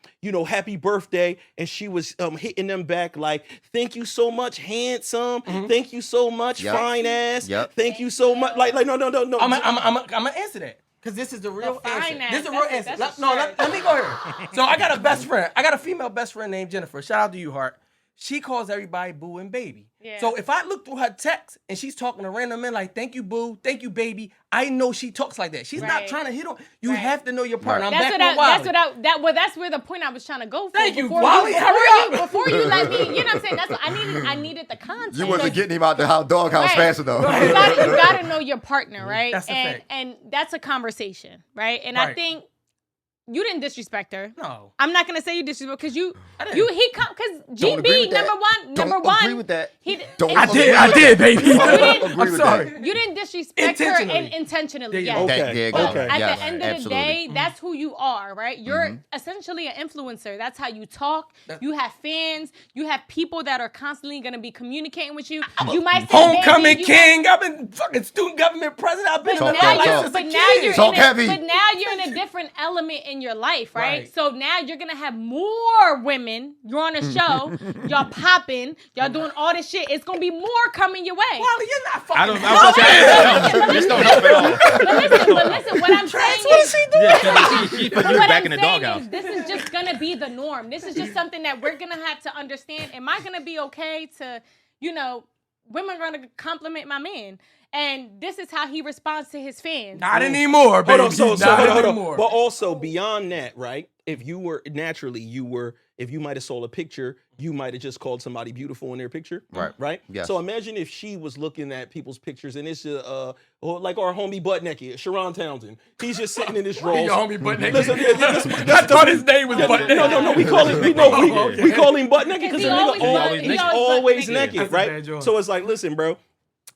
happy birthday, and she was hitting them back like, thank you so much, handsome, thank you so much, Yep. fine ass, Yep. thank you so much, like no. I'm gonna answer that. Because this is the real The answer. finance, This is the real that's a- answer. that's a Let stretch. me go here. So I got a best friend. I got a female best friend named Jennifer. Shout out to you, Hart. She calls everybody boo and baby. Yeah. So if I look through her text and she's talking to random men like, thank you, boo, thank you, baby, I know she talks like that. She's not Right. trying to hit on. You Right. have to know your partner. Right. I'm That's back what with I. Wiley. That's where the point I was trying to go for. Thank you, before Wally, hurry up. Before you let me, you know what I'm saying? That's what I needed the content. You wasn't getting him out the doghouse Right. fast enough. You gotta know your partner, right? That's a fact. And that's a conversation, right? And I Right. think you didn't disrespect her. No. I'm not gonna say you disrespect because didn't. because Don't agree GB with that. number Don't one. agree with that. He, Don't and- I did, baby. Agree I'm with sorry. that. You didn't disrespect her Intentionally. intentionally. There you Yes. go. Okay. There you go. But Okay. at Yes, the end of absolutely. the day, that's who you are, right? You're essentially an influencer. That's how you talk. You have fans. You have people that are constantly going to be communicating with you. You might say, Homecoming "Baby, you king. I've been fucking student government president. I've been in Talk, the talk, life talk. since a But now kid. you're Talk in heavy. But now you're in a different element in your life, right? Right. So now you're gonna have more women. You're on a show. Y'all popping. Y'all doing all this shit. It's gonna be more coming your way. Wally, you're not fucking. I was gonna say, this don't help at all. But listen, what I'm saying is, Yeah, 'cause she put but you what back I'm in the saying doghouse. is, this is just gonna be the norm. This is just something that we're gonna have to understand. Am I gonna be okay to, women are gonna compliment my man, and this is how he responds to his fans. Not anymore, baby. Hold on, so Not hold on. anymore. But also beyond that, right? If you were if you might have saw a picture, you might have just called somebody beautiful in their picture, Right. Right. Yes. So imagine if she was looking at people's pictures and it's like our homie butt naked, Sharon Townsend. He's just sitting in his drawers. Your homie butt naked. Listen, I thought his name was butt naked. No. We call him. We call him butt naked because He the always nigga butt- he always always butt naked, naked. That's a bad right? joke. So it's like, listen, bro.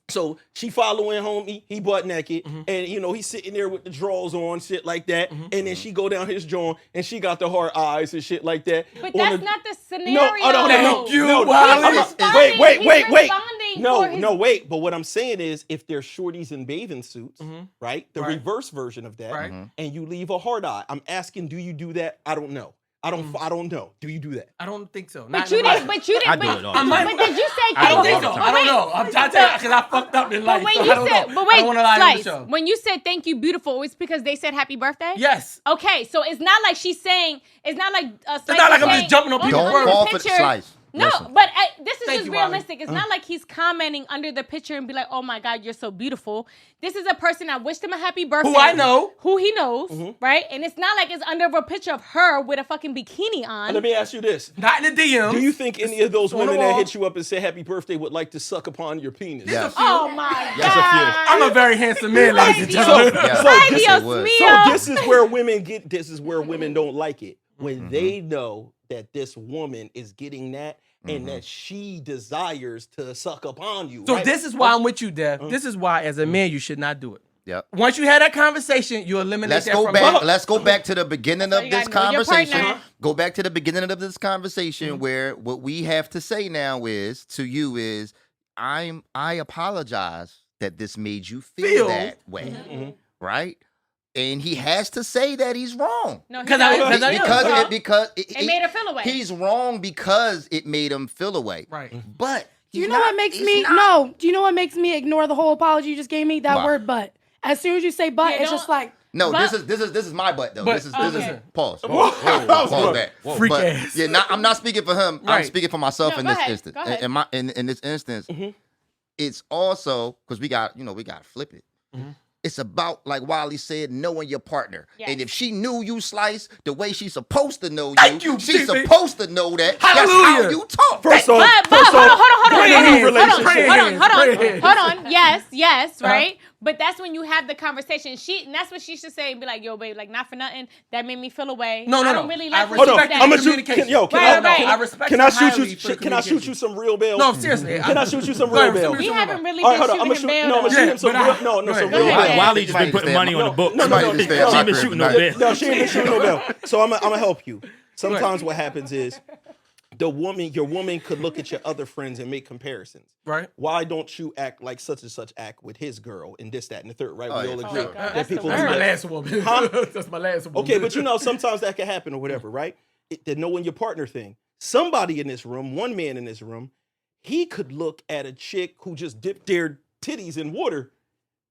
So she following homie, he butt naked, and he's sitting there with the drawers on, shit like that, and then she go down his joint, and she got the hard eyes and shit like that. But on that's not the scenario. No. Thank you, No, Wally. He's responding- wait. he's responding for his- No, wait. But what I'm saying is, if they're shorties in bathing suits, right? The Right. reverse version of that, Right. and you leave a hard eye. I'm asking, do you do that? I don't know. I don't know. Do you do that? I don't think so. But you didn't. I do it all the But time. did you say I thank don't you? think so. I don't know. I'm trying to tell you because I fucked up in life. But when So you I don't said, know. but I wait, don't want to lie on the Slice, show. when you said thank you, beautiful, it's because they said happy birthday? Yes. Okay, so it's not like she's saying, it's not like Slice not like is I'm just saying, jumping on people's the words. Don't fall for the picture- Slice. No, Listen. but this is Thank just you, Wally. realistic. It's not like he's commenting under the picture and be like, oh my God, you're so beautiful. This is a person I wished him a happy birthday. Who I know. Who he knows, right? And it's not like it's under a picture of her with a fucking bikini on. Let me ask you this. Not in the DM. Do you think any of those on the women that wall. hit you up and say happy birthday would like to suck upon your penis? Yes. Oh my God. That's a few. I'm a very handsome man, ladies and So- gentlemen. Yes. Ay, Yes, Dios it would. mío. So this is where women don't like it. When they know that this woman is getting that and that she desires to suck upon you. So right? this is why I'm with you, Dev. This is why, as a man, you should not do it. Yep. Once you had that conversation, you eliminate Let's that go from back. Let's go back to the beginning of you this gotta know your conversation. partner. Go back to the beginning of this conversation where what we have to say now is to you is I apologize that this made you feel that way, right? And he has to say that he's wrong. No, Because it made her feel away. He's wrong because it made him feel away. Right. But Do you know what makes me no? Do you know what makes me ignore the whole apology you just gave me? That Why? word "but." As soon as you say "but," it's just like no. But- This is my butt though. But- This is okay. pause. Pause that. Freak But, ass. yeah, I'm not speaking for him. I'm Right. speaking for myself No, in go this ahead. instance. Go ahead. In this instance, it's also because we got to flip it. It's about, like Wally said, knowing your partner. Yes. And if she knew you, Slice, the way she's supposed to know Thank you, she's Stevie. supposed to know that. That's Hallelujah. how you talk. First off, But hold on. Yes, right? But that's when you have the conversation. And that's what she should say and be like, yo, babe, like, not for nothing. That made me feel away. No. I don't really like I when Hold you on, do that. I'm gonna shoot. Communication. I respect Can I her shoot highly you? for the Can I shoot you communication. some real bail? No, seriously. Can I shoot you some Go real ahead, bail? shoot me We some haven't real. really All right, been hold on. I'm gonna shooting shoot. bail, No, I'm gonna though. shoot him some but real. I- No, go some ahead. real Go ahead. bail. Wiley just been putting money on the book. No, She might need to stay at my She been crib shooting no tonight. bail. No, she ain't been shooting no bell. So I'm gonna help you. Sometimes what happens is your woman could look at your other friends and make comparisons. Right. Why don't you act like such and such act with his girl and this, that, and the third, right? We yeah, all for agree sure. that That's the people do That's my that. last woman. Huh? That's my last woman. Okay, but sometimes that can happen or whatever, right? The knowing your partner thing. Somebody in this room, one man in this room, he could look at a chick who just dipped their titties in water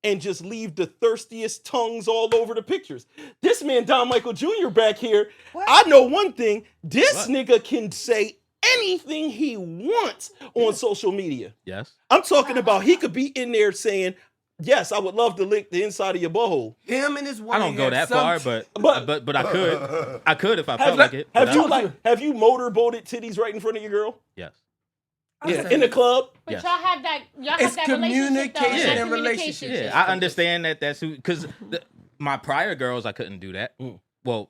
and just leave the thirstiest tongues all over the pictures. This man, DonMichael Jr. back here, I know one thing. This nigga can say anything he wants on social media. Yes. I'm talking about he could be in there saying, yes, I would love to lick the inside of your butthole. him and his I woman. don't go have that some- far, but I could. I could if I Have, felt like it. have but you have you motorboated titties right in front of your girl? Yes. Yeah, in the club. But Yes. y'all have that It's relationship, though. communication That and communication. relationship. Yeah, I understand that. That's who. Because my prior girls, I couldn't do that. Well,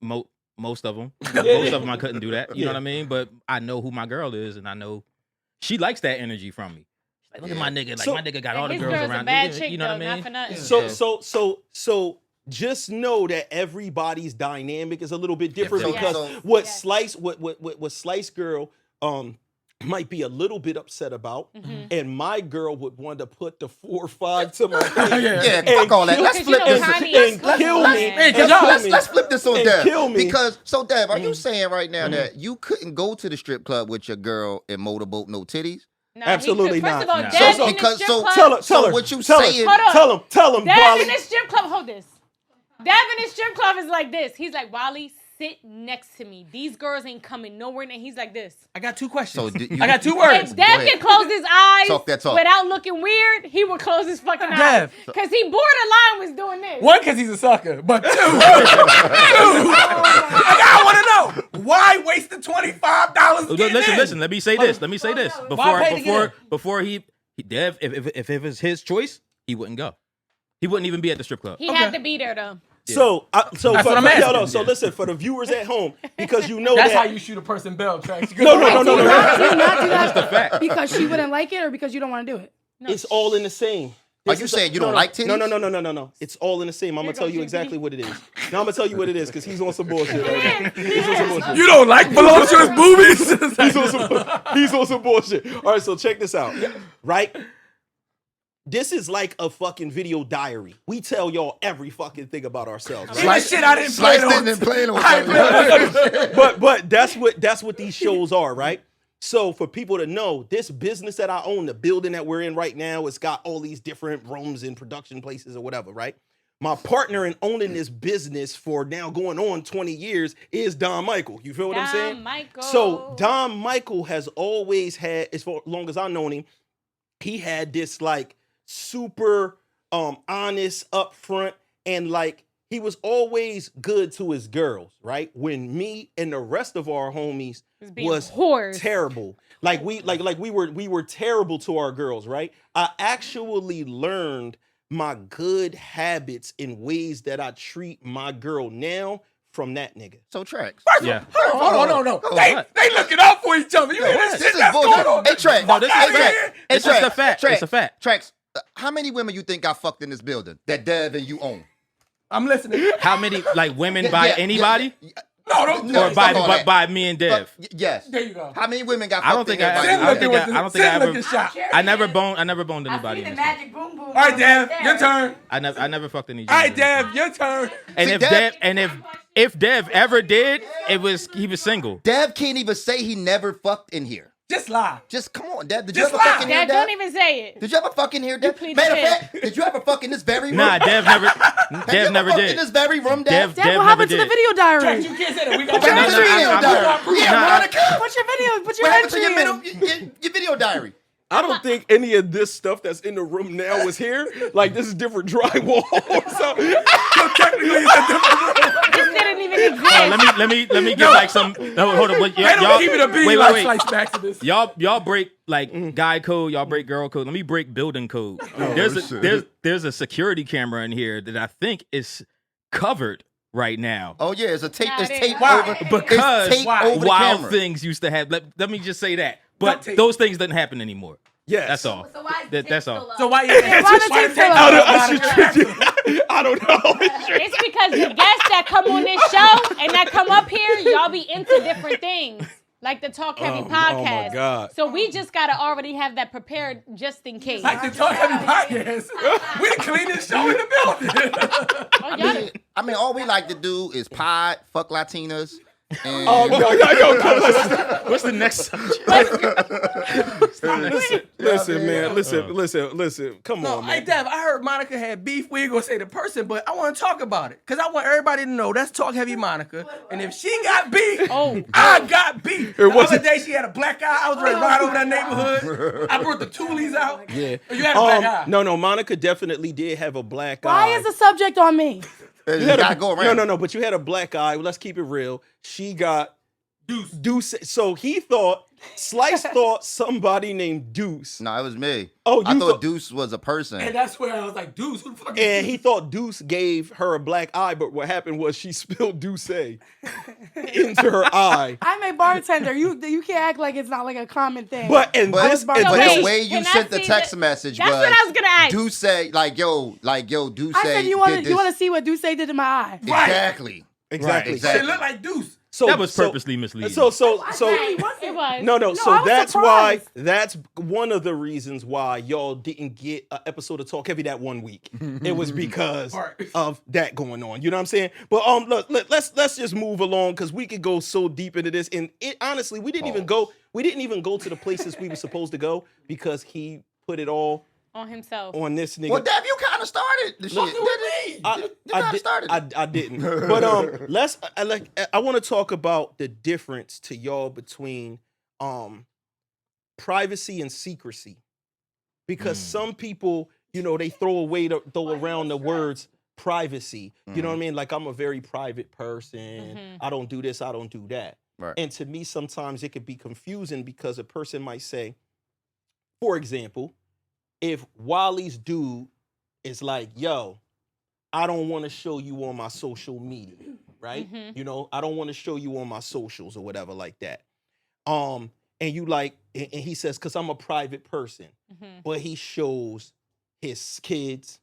most of them. Most of them, I couldn't do that. You know what I mean? But I know who my girl is, and I know she likes that energy from me. Like, look at my nigga. Like, So- my nigga got all the His girls girl's around. a bad him. chick, You know though, what I not mean? for nothing. So just know that everybody's dynamic is a little bit different so- because so- what Yes. Slice what Slice girl might be a little bit upset about, and my girl would want to put the 4-5 to my head. Yeah, and fuck all that. kill- Let's Because you flip know this. Tommy is and close kill to me. that. Hey, and y'all- kill Let's, me. let's flip this on And Dev. kill me. Because, so Dev, are you saying right now that you couldn't go to the strip club with your girl and motorboat no titties? Nah, Absolutely First not. of all, No. Dev So- in the because- strip so- club. Tell her. So what you tell her, saying- Hold on. Tell him, Dev Wally. in the strip club. Hold this. Dev in the strip club is like this. He's like, Wally, sit next to me. These girls ain't coming nowhere. And he's like this. I got two questions. So I got two words. If Dev ahead. can close his eyes Talk that talk. without looking weird, he would close his fucking eyes. Dev. Because he borderline was doing this. One, because he's a sucker. But two, I want to know, why waste the $25 getting in? Listen. Let me say this. Why pay to get Before he Dev, if it was his choice, he wouldn't go. He wouldn't even be at the strip club. He had to be there, though. So That's what I'm asking. So listen, for the viewers at home, because you know That's that. how you shoot a person bell tracks. No. Do you not do That's the that fact. because she wouldn't like it or because you don't want to do it? It's all in the same. Are you saying you don't like titties? No. It's all in the same. I'm gonna tell you exactly what it is. Now I'm gonna tell you what it is because he's on some bullshit right now. He's on some bullshit. You don't like voluptuous boobies? He's on some bullshit. All right, so check this out. Right? This is like a fucking video diary. We tell y'all every fucking thing about ourselves. Even Right? shit I didn't play Slice on. didn't play I ain't on. play on. but that's what these shows are, right? So for people to know, this business that I own, the building that we're in right now, it's got all these different rooms and production places or whatever, right? My partner in owning this business for now going on 20 years is DonMichael. You feel what I'm saying? DonMichael. So DonMichael has always had, as long as I've known him, he had this like super honest, upfront, and like he was always good to his girls, right? When me and the rest of our homies was whores. terrible. Like we were terrible to our girls, right? I actually learned my good habits in ways that I treat my girl now from that nigga. So tracks. Yeah. Hold on. Oh, They looking out for each other. You hear this This shit is that's bullshit. going on? Hey, Track. No, this Hey, is Track. fact. Hey, It's just Track. a fact. Track. It's a fact. Tracks. How many women you think got fucked in this building that Dev and you own? I'm listening. How many like women by anybody? No, don't. No, Or by me and Dev? Yes. There you go. How many women got I fucked don't think in I here by you? I don't think I ever. Shot. I never boned anybody. I see in the this room. magic boom boom. All right, Dev, your turn. I never fucked any. All right, gentlemen. Dev, your turn. And See, if Dev- if Dev ever did, he was single. Dev can't even say he never fucked in here. Just lie. Just come on, Dev. Did you Just ever lie. fuck in here, Dad, Dev? don't even say it. Did you ever fuck in here, Dev? plead Matter of the fact, did you ever fuck in this very room? Nah, Dev never. Have you Dev ever never fucked did. in this very room, Dev? Dad, what happened to the video diary? You can't say that. We got What happened to the video I'm- diary? Yeah, Nah, Monica. What's your video? What's your What happened to entry your, in? your video diary? I don't think any of this stuff that's in the room now was here. Like this is different drywall or something. technically it's a different room. This didn't even exist. Let me get like some. No, hold on. Wait, They don't keep it a bean wait, like wait. slice backs of this. Y'all break like guy code. Y'all break girl code. Let me break building code. There's a security camera in here that I think is covered right now. Oh yeah, it's a tape. Nah, It's it tape ain't. over. Because it's tape over the wild camera. things used to have. Let me just say that. But Duct tape. those things doesn't happen anymore. Yes. That's all. So why is the That's tape all. still up? So why you? why the tape still up? I don't know. It's because the guests that come on this show and that come up here, y'all be into different things. Like the Talk Heavy podcast. God. So we just gotta already have that prepared just in case. Like the Talk Heavy podcast. We the cleanest show in the building. Oh, y'all I mean, all we like to do is pod, fuck Latinas, and Oh, yo. What's the next subject? Listen, man. Listen. Come No, on, hey man. Dev, I heard Monica had beef. We ain't gonna say the person, but I want to talk about it because I want everybody to know that's Talk Heavy Monica. And if she got beef, I got beef. The other day she had a black eye. I was ready to ride over that neighborhood. I brought the Toolies out. Yeah. You had a black eye. No. Monica definitely did have a black eye. Why is the subject on me? you had gotta go around. No. But you had a black eye. Let's keep it real. She got Deuce. So he thought Slice thought somebody named Deuce. No, it was me. Oh, I you thought Deuce was a person. And that's where I was like, Deuce, who the fuck is And Deuce? he thought Deuce gave her a black eye, but what happened was she spilled Deuce into her eye. I'm a bartender. You can't act like it's not like a common thing. But But this but wait, the way you can I sent the see text the- message That's was what I was gonna ask. Deuce say like yo Deuce I say said you want to see what Duce did to my eye. exactly. exactly. Exactly. Shit look like Deuce. So That was purposely misleading. So It was. No. So I was that's surprised. why. That's one of the reasons why y'all didn't get an episode of Talk Heavy that 1 week. It was because of that going on. You know what I'm saying? But look, let's just move along because we could go so deep into this. And it honestly, we didn't even go. We didn't even go to the places we were supposed to go because he put it all On himself. on this nigga. Well, Dev, you kind of started the shit. You kind of started. I didn't. But I want to talk about the difference to y'all between privacy and secrecy, because some people, they throw around the words privacy. You know what I mean? Like, I'm a very private person. I don't do this. I don't do that. Right. And to me, sometimes it could be confusing because a person might say, for example, if Wally's dude is like, yo, I don't want to show you on my social media, right? I don't want to show you on my socials or whatever like that. And you like, and he says, because I'm a private person, but he shows his kids,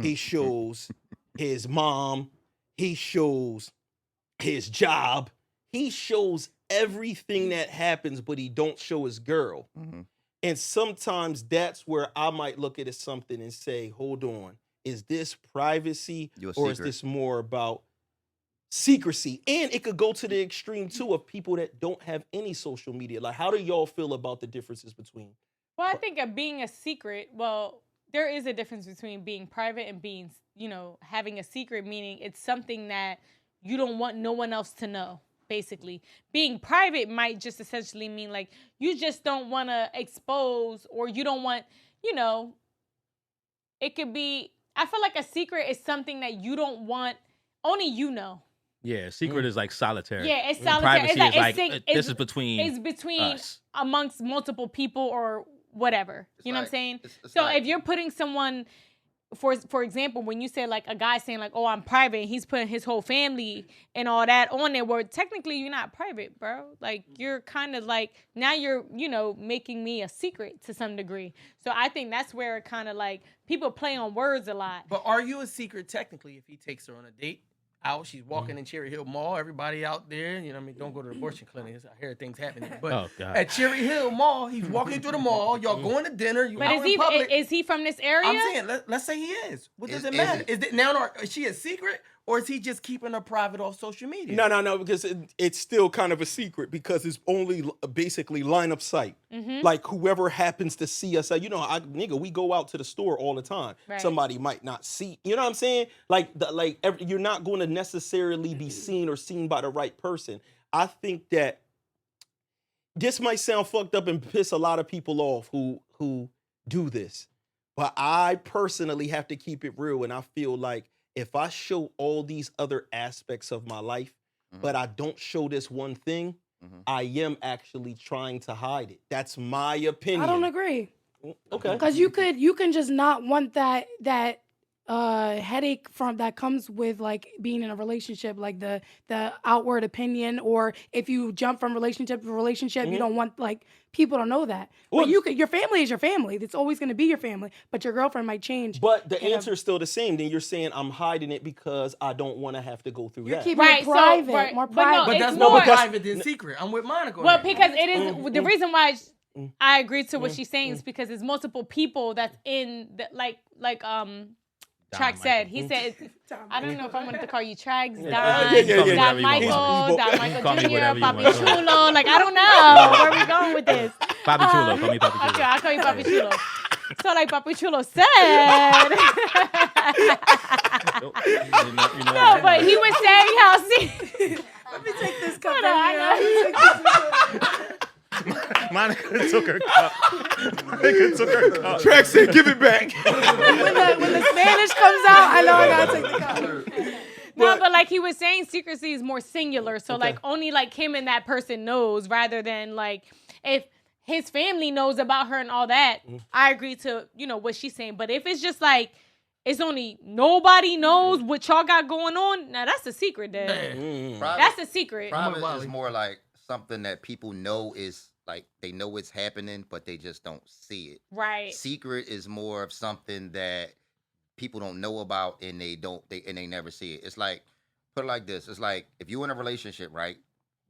he shows his mom, he shows his job, he shows everything that happens, but he don't show his girl. And sometimes that's where I might look at it something and say, hold on, is this privacy or is this more about secrecy? And it could go to the extreme too of people that don't have any social media. Like, how do y'all feel about the differences between? Well, I think of being a secret, there is a difference between being private and being, having a secret, meaning it's something that you don't want no one else to know. Basically, being private might just essentially mean like you just don't want to expose, or you don't want, it could be, I feel like a secret is something that you don't want, only you know. Yeah, secret is like solitary. Yeah, it's solitary. Privacy is like, this is between It's between us. amongst multiple people or whatever. You know what I'm saying? It's So like- if you're putting someone for example, when you say like a guy saying like, oh, I'm private, and he's putting his whole family and all that on there, where technically you're not private, bro. Like you're kind of like, now you're, making me a secret to some degree. So I think that's where it kind of like people play on words a lot. But are you a secret technically if he takes her on a date? Out, she's walking in Cherry Hill Mall. Everybody out there, don't go to the abortion clinics. I hear things happening. But at Cherry Hill Mall, he's walking through the mall. Y'all going to dinner. You but out in public. Is he from this area? I'm saying, let's say he is. What does it matter? Is she a secret, or is he just keeping her private off social media? No, because it's still kind of a secret because it's only basically line of sight. Mm-hmm. Like whoever happens to see us, we go out to the store all the time. Right. Somebody might not see, you know what I'm saying? You're not going to necessarily be seen or seen by the right person. I think that this might sound fucked up and piss a lot of people off who do this, but I personally have to keep it real, and I feel like if I show all these other aspects of my life, but I don't show this one thing, I am actually trying to hide it. That's my opinion. I don't agree. Okay. Because you can just not want that headache that comes with like being in a relationship, like the outward opinion, or if you jump from relationship to relationship, you don't want like people to know that. Well, but your family is your family. It's always going to be your family, but your girlfriend might change. But the answer is still the same. Then you're saying I'm hiding it because I don't want to have to go through that. Keeping it private, more private. But that's more private than secret. I'm with Monica. Well, because it is the reason why I agree to what she's saying is because there's multiple people that's in the, like Track said. He said, I don't know if I wanted to call you Trags, DonMichael, DonMichael Jr, Papi Chulo. Like, I don't know where we going with this. Papi Chulo. Call me Papi Chulo. Okay, I'll call you Papi Chulo. So, like Papi Chulo said. No, but he was saying how... Let me take this cup. Monica took her cup. Track said, give it back. when the Spanish comes out, I know I gotta take the cup. No, but like he was saying, secrecy is more singular. So like only like him and that person knows, rather than like if his family knows about her and all that. I agree to what she's saying. But if it's just like it's only nobody knows what y'all got going on, now that's a secret, Dad. That's a secret. Private is more like something that people know is like they know it's happening, but they just don't see it. Right. Secret is more of something that people don't know about and they never see it. It's like, put it like this. It's like if you're in a relationship, right?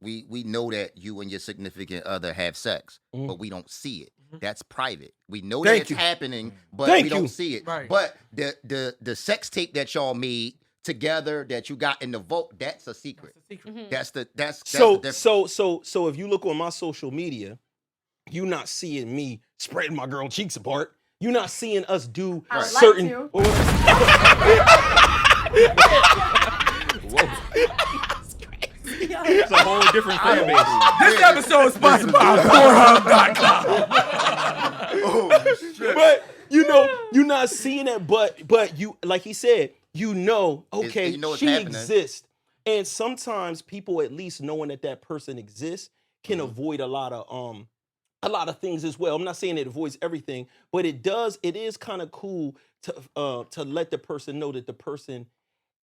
We know that you and your significant other have sex, but we don't see it. That's private. We know that it's happening, but we don't see it. Right. But the sex tape that y'all made together that you got in the vote, that's a secret. That's the difference. So if you look on my social media, you're not seeing me spreading my girl cheeks apart. You're not seeing us do certain. Like It's a whole different fan base. This episode is sponsored by Pornhub.com. But you're not seeing it. But you, like he said, okay, she exists. And sometimes people, at least knowing that person exists, can avoid a lot of things as well. I'm not saying it avoids everything, but it is kind of cool to let the person know that the person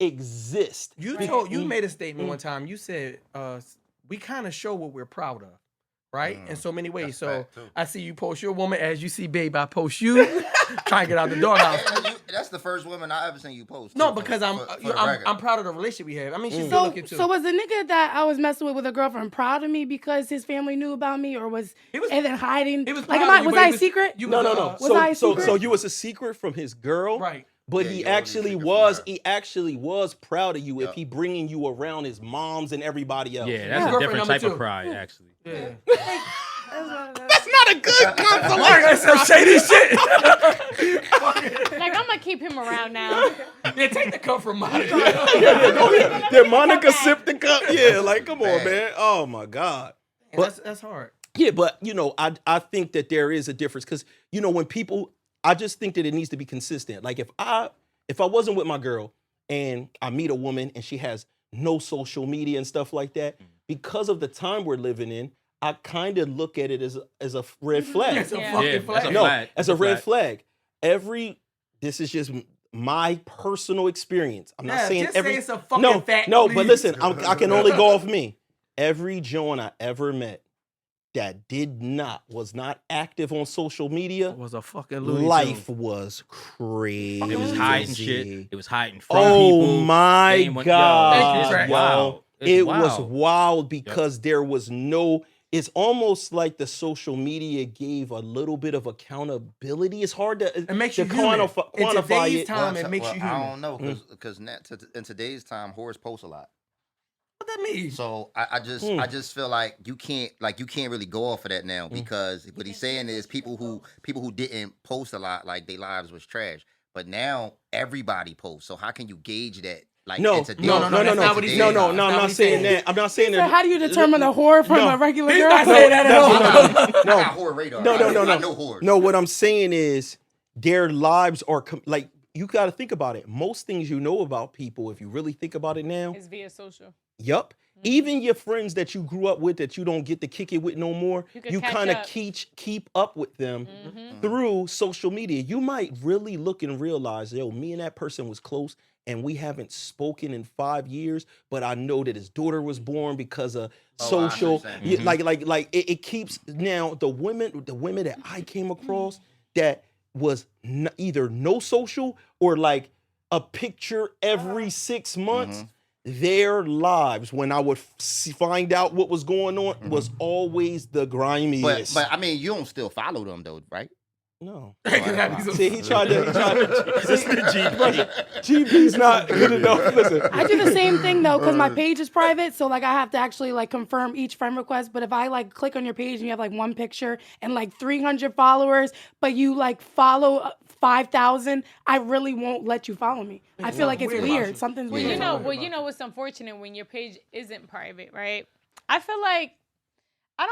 exists. You made a statement one time. You said we kind of show what we're proud of, right? In so many ways. So I see you post your woman, as you see, babe, I post you. Trying to get out the doghouse. That's the first woman I ever seen you post. No, because I'm proud of the relationship we have. I mean, she's good looking too. So was the nigga that I was messing with a girlfriend proud of me because his family knew about me, or and then hiding? He was like, was I a secret? No. Was I a secret? So you was a secret from his girl, right? But he actually was proud of you if he bringing you around his moms and everybody else. Yeah, that's a different type of pride, actually. Yeah. That's not a good consolation. That's some shady shit. Like, I'm gonna keep him around now. Yeah, take the cup from Monica. Did Monica sip the cup? Yeah, like, come on, man. Oh my God. But that's hard. Yeah, but I think that there is a difference because when people, I just think that it needs to be consistent. Like if I wasn't with my girl and I meet a woman and she has no social media and stuff like that, because of the time we're living in, I kind of look at it as a red flag. It's a fucking flag. As a red flag. This is just my personal experience. I'm not Yeah, saying just every. say it's a fucking fact, no, but please. listen, I can only go off me. Every Joan I ever met that was not active on social media, was a fucking Looney life Tune. was crazy. It was hiding shit. It was hiding from people. Oh my God. Thank you, Wow. It was wild because there was no, it's almost like the social media gave a little bit of accountability. It's hard to, It makes to you human. quantify In today's it. time, it makes you human. I don't know, because in today's time, whores post a lot. What that mean? So I just feel like you can't really go off of that now, because what he's saying is people who didn't post a lot, like their lives was trash. But now everybody posts. So how can you gauge that? Like No, in today's no, time? no, no, that's no, not what he's no, saying. no, That's no, not I'm what not he's saying saying. that. I'm not saying So that. how do you determine a whore from a regular He's girl? not saying that at all. I No. got whore radar. No, I know whores. No, what I'm saying is their lives are like, you got to think about it. Most things you know about people, if you really think about it now, It's via social. yup. Even your friends that you grew up with that you don't get to kick it with no more, can you catch kind of up. keep up with them through social media. You might really look and realize, yo, me and that person was close and we haven't spoken in 5 years, but I know that his daughter was born because of social. understand. Like it keeps now the women that I came across that was either no social or like a picture every 6 months. Their lives, when I would find out what was going on, was always the grimiest. But I mean, you don't still follow them though, right? No. He's See, he tried to. GP's not good enough. Listen. I do the same thing though, because my page is private, so like I have to actually like confirm each friend request. But if I like click on your page and you have like one picture and like 300 followers, but you like follow 5,000, I really won't let you follow me. I feel like it's weird. Something's Well, weird. you know what's unfortunate when your page isn't private, right? I feel like I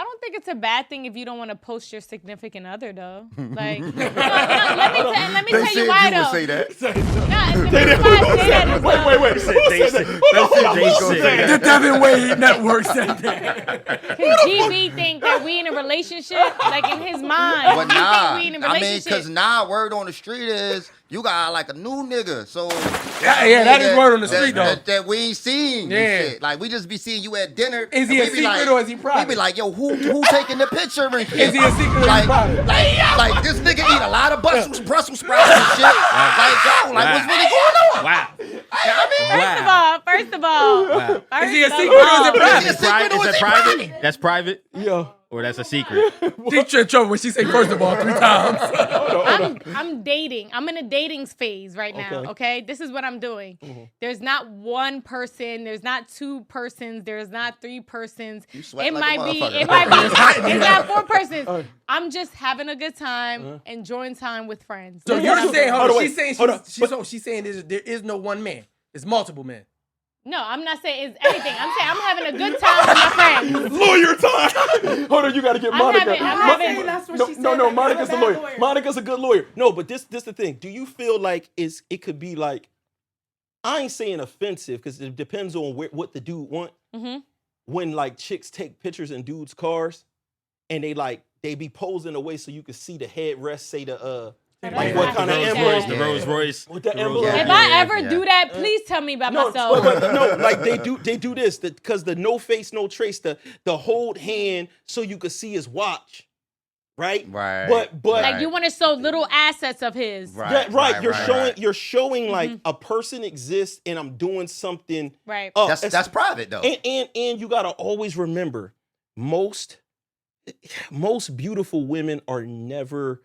don't think it's a bad thing if you don't want to post your significant other though. Like, no, let me tell you why though. Say that. The Devinwade Network said that. Because GB think that we in a relationship, like in his mind. But he nah, think we in a I mean, relationship. cause nah, word on the street is you got like a new nigga. So Yeah, that is word on the street though. That we ain't seen. Yeah. Yeah. Shit. Like we just be seeing you at dinner. Is he and a we be secret like, or is he private? We be like, yo, who taking the picture and shit? Is he a secret or is he private? Like this nigga eat a lot of Brussels sprouts and shit. Like yo, like what's really going on? Wow. First of all. Wow. Is he a secret or is it private? Is he a secret or Is is it he private? That's private? Yeah. Or that's a secret? Teacher in trouble when she say first of all 3 times. I'm dating. I'm in a dating phase right now. Okay, this is what I'm doing. There's not one person. There's not 2 persons. There's not 3 persons. sweat It like a might be. motherfucker. It might be. It's not 4 persons. I'm just having a good time, enjoying time with friends. So That's you're what I'm saying, doing. hold on, wait, she's saying hold on. she's saying there is no one man. It's multiple men. No, I'm not saying it's anything. I'm saying I'm having a good time with my friends. Lawyer time. Hold on, you got to get Monica. I'm having- That's what she said. No, Like, Monica's the you're a bad lawyer. Monica's a good lawyer. No, but this the thing. Do you feel like it could be like, I ain't saying offensive because it depends on what the dude want. When like chicks take pictures in dudes' cars and they be posing away so you can see the headrest, say the like what kind of emblem? The Rolls Royce. With the Rolls emblem. Royce. If I ever do that, please tell me about myself. No, like they do this because the no face, no trace, the hold hand so you could see his watch, right? Right. But Like you want to show little assets of his. Right. You're showing like a person exists and I'm doing something. Right. That's private though. And you gotta always remember, most beautiful women are never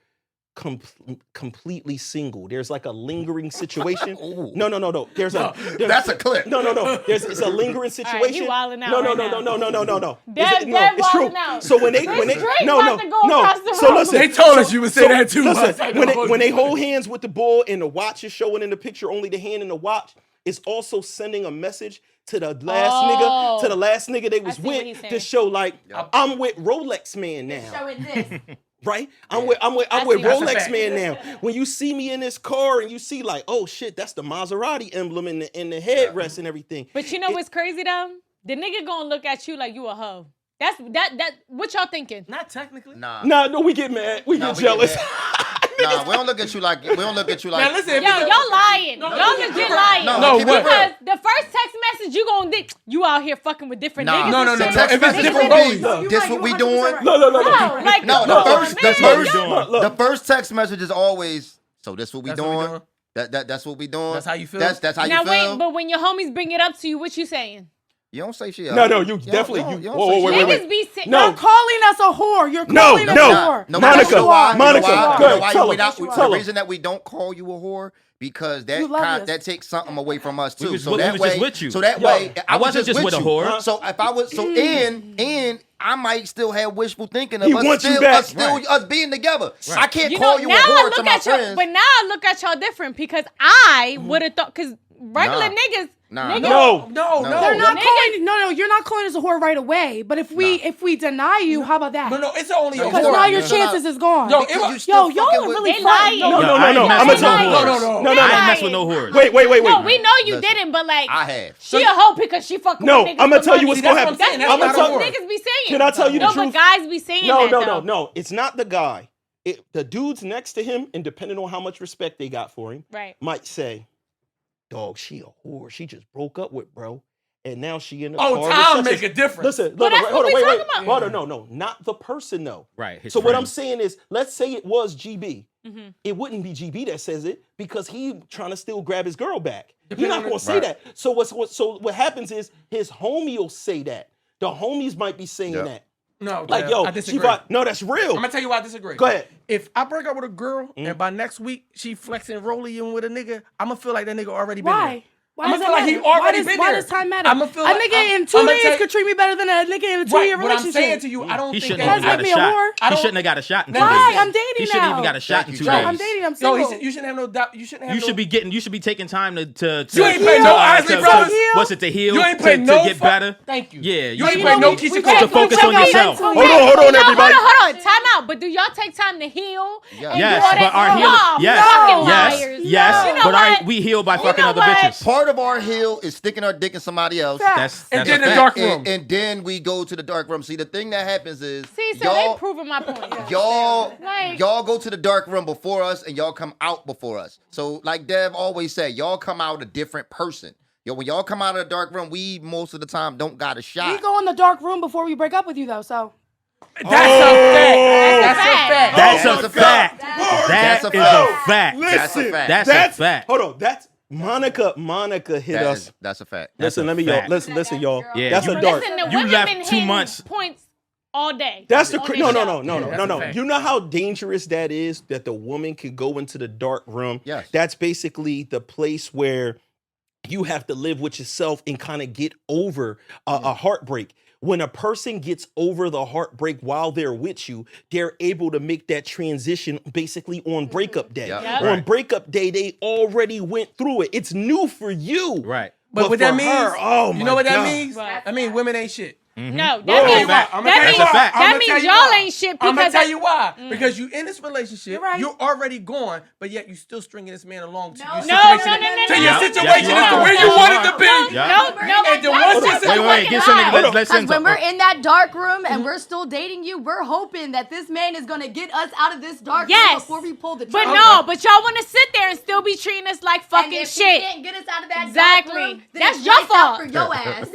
completely single. There's like a lingering situation. No. There's That's a clip. No. It's a lingering situation. All right, he wilding out No. right It's true. wilding out. So when they Straight no. about to go across the So room. listen, They told us you would say that too. Listen, when they hold hands with the bull and the watch is showing in the picture, only the hand and the watch is also sending a message to the last nigga they was see what he's with saying. to show like I'm with Rolex man now. Showing this. Right? I'm with see. Rolex That's a fact. man now. When you see me in this car and you see like, oh shit, that's the Maserati emblem in the headrest and everything. But you know what's crazy though? The nigga gonna look at you like you a hoe. That's what y'all thinking? Not technically. Nah. No, we get mad. We get jealous. Nah, we don't look at you like. Now listen, Yo, y'all lying. Y'all legit lying. No, keep it because real. the first text message you gonna think you out here fucking with different niggas. No, and shit. text If it's message different rollies. rollies, this what we doing? No. No, like No, come on, man. the first text message is always. So this what we That's what we doing? doing? That's what we doing. That's how you feel? That's how you Now feel. wait, but when your homies bring it up to you, what you saying? You don't say shit. No, you definitely. you Whoa, don't say wait. Niggas be saying. No. You're calling us a whore. You're calling us a whore. No, Monica, you know why? Monica, You know why? go You know ahead, why tell we him. not- Tell the him. reason that we don't call you a whore because You love us. that takes something away from us too. was- So we that was way, just with you. So that Yo, way, I wasn't just with a you. whore. So if I was, and I might still have wishful thinking of He us wants you still, back. us being together. I can't You call know, you a now I whore to look my at y'all, friends. but now I look at y'all different because I would have thought because regular Nah. niggas, Nah. niggas, No. They're not Niggas- calling. No, you're not calling us a whore right away. But if we deny you, how about that? No, it's only a Because whore. now your Yeah. chances is gone. Yo, Because you it, still y'all fucking are with- really They flying. lying. No, I ain't mess I'm with gonna no tell whores. No. No. I ain't lying. mess with no whores. Wait. No, we know you Listen, didn't, but like I have. she a hoe because she fucking No, with niggas. I'ma with tell you money. what's See, gonna that's happen. what I'm saying. That's I'ma what tell most you. niggas be saying. Can I tell you the no, truth? but guys be saying that though. No. It's not the guy. The dudes next to him, and depending on how much respect they got for him, Right. might say, "Dog, she a whore. She just broke up with bro, and now she in the Oh, car with time such make a-" a difference. Listen, Well, that's what we wait. talking about. Hold on, no, not the person though. Right, his So what I'm friend. saying is, let's say it was GB. Mm-hmm. It wouldn't be GB that says it because he trying to still grab his girl back. He's Depending not on gonna the- say that. So what happens is his homie will say that. The homies might be saying Yep. that. No, Like, Dev, yo, I she disagree. fought. No, that's real. I'm gonna tell you why I disagree. Go ahead. If I break up with a girl and by next week she flexing rolling with a nigga, I'm gonna feel like that nigga already been Why? there. Why I'ma does feel that like he matter? already why been why there. does time matter? I'ma feel a like- nigga in I'ma 2 tell days you- could treat me better than a nigga in a 2-year Right, what I'm relationship. saying to you, I don't He think shouldn't That's even got make a me a shot. whore. I He don't- shouldn't have got a shot in 2 Why? days. I'm dating He shouldn't now. even got a shot in Thank 2 you, days. Joe. I'm dating. I'm No, single. you shouldn't have no doubt. You shouldn't have You no, should be taking time to You ain't playing no Isley Brothers. what's it to heal You ain't to playing no get better. Thank you. Yeah, You ain't playing no Keisha to Cole. focus on yourself. Hold on, everybody. Hold on. Time out. But do y'all take time to heal? Yes. and Yes, do all but that? our Y'all healing. Yes, fucking yes, liars. yes. You know But what? we heal by fucking know other what? bitches. Part of our heal is sticking our dick in somebody else. That's And a then the fact. dark room. And then we go to the dark room. See, the thing that happens is See, so they proving my point. Like- y'all go to the dark room before us, and y'all come out before us. So, like Dev always said, y'all come out a different person. Yo, when y'all come out of the dark room, we most of the time don't got a shot. We go in the dark room before we break up with you, though. So That's a fact. That's That's a a fact. fact. That That's a is a fact. fact. That's a fact. That's a fact. Hold on. That's Monica hit us. That's a fact. Listen, a let me fact. y'all. Listen, y'all. Yeah, That's you- a dark. Listen, the You women left been 2 hitting months. points all day. That's the on no, this no, show. no, no, no, that's no, a no. fact. You know how dangerous that is that the woman could go into the dark room. Yes. That's basically the place where you have to live with yourself and kind of get over a heartbreak. When a person gets over the heartbreak while they're with you, they're able to make that transition basically on breakup day. Yep. Yep. On Right. breakup day, they already went through it. It's new for you. Right. But what for that means, her, oh you my know what that God. means? Right. I mean, women ain't shit. No, that I'ma tell means you why. I'ma that tell you means That's a fact. I'ma that tell means you y'all why. ain't shit I'm gonna because tell you why. Because you in this relationship, You're right. you're already gone, but yet you still stringing this man along to your No, situation. no, no, no, to no, your no. situation Yes, you is to are. where you Yes, wanted you to be. are. Yeah. No, And then once you sit Wait, get something. Let's Because send when something. we're in that dark room and we're still dating you, we're hoping that this man is gonna get us out of this dark room Yes. before we pull the But trigger. no, but y'all want to sit there and still be treating us like And fucking if he shit. can't get us out of that Exactly. dark room, then That's it's your lights out fault. for your ass.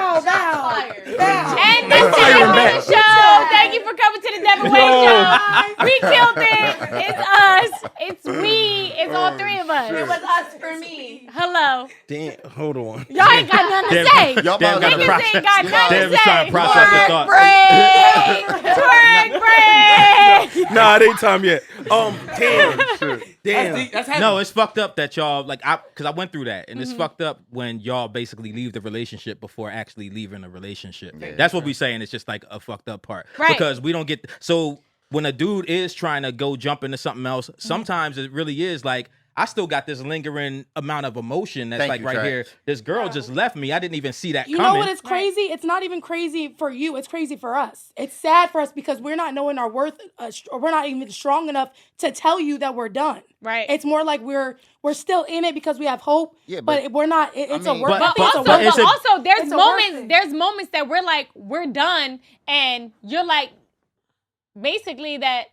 And that's the Devinwade Show. Thank you for coming to the Devinwade Show. We killed it. It's us. It's we. It's all three of us. It was us for me. Hello. Damn, hold on. Y'all ain't got nothing to Dev- say. Y'all Dev about got to- to Niggas ain't got Dev nothing Dev to is trying say. to process the thoughts. Twerk break. Nah, it ain't time yet. Damn. Damn. That's heavy. No, it's fucked up that y'all because I went through that, and it's fucked up when y'all basically leave the relationship before actually leaving a relationship. That's what we saying. It's just like a fucked up part, Right. Because we don't get so when a dude is trying to go jump into something else, sometimes it really is like I still got this lingering amount of emotion that's Thank like you, right Trax. here. This girl just left me. I didn't even see that You coming. know what is crazy? It's not even crazy for you. It's crazy for us. It's sad for us because we're not knowing our worth, or we're not even strong enough to tell you that we're done. Right. It's more like we're still in it because we have hope. Yeah, but we're not. It's I a mean- work. But- I think it's a but work. it's a- also there's it's a work moments thing. there's moments that we're like we're done and you're like basically that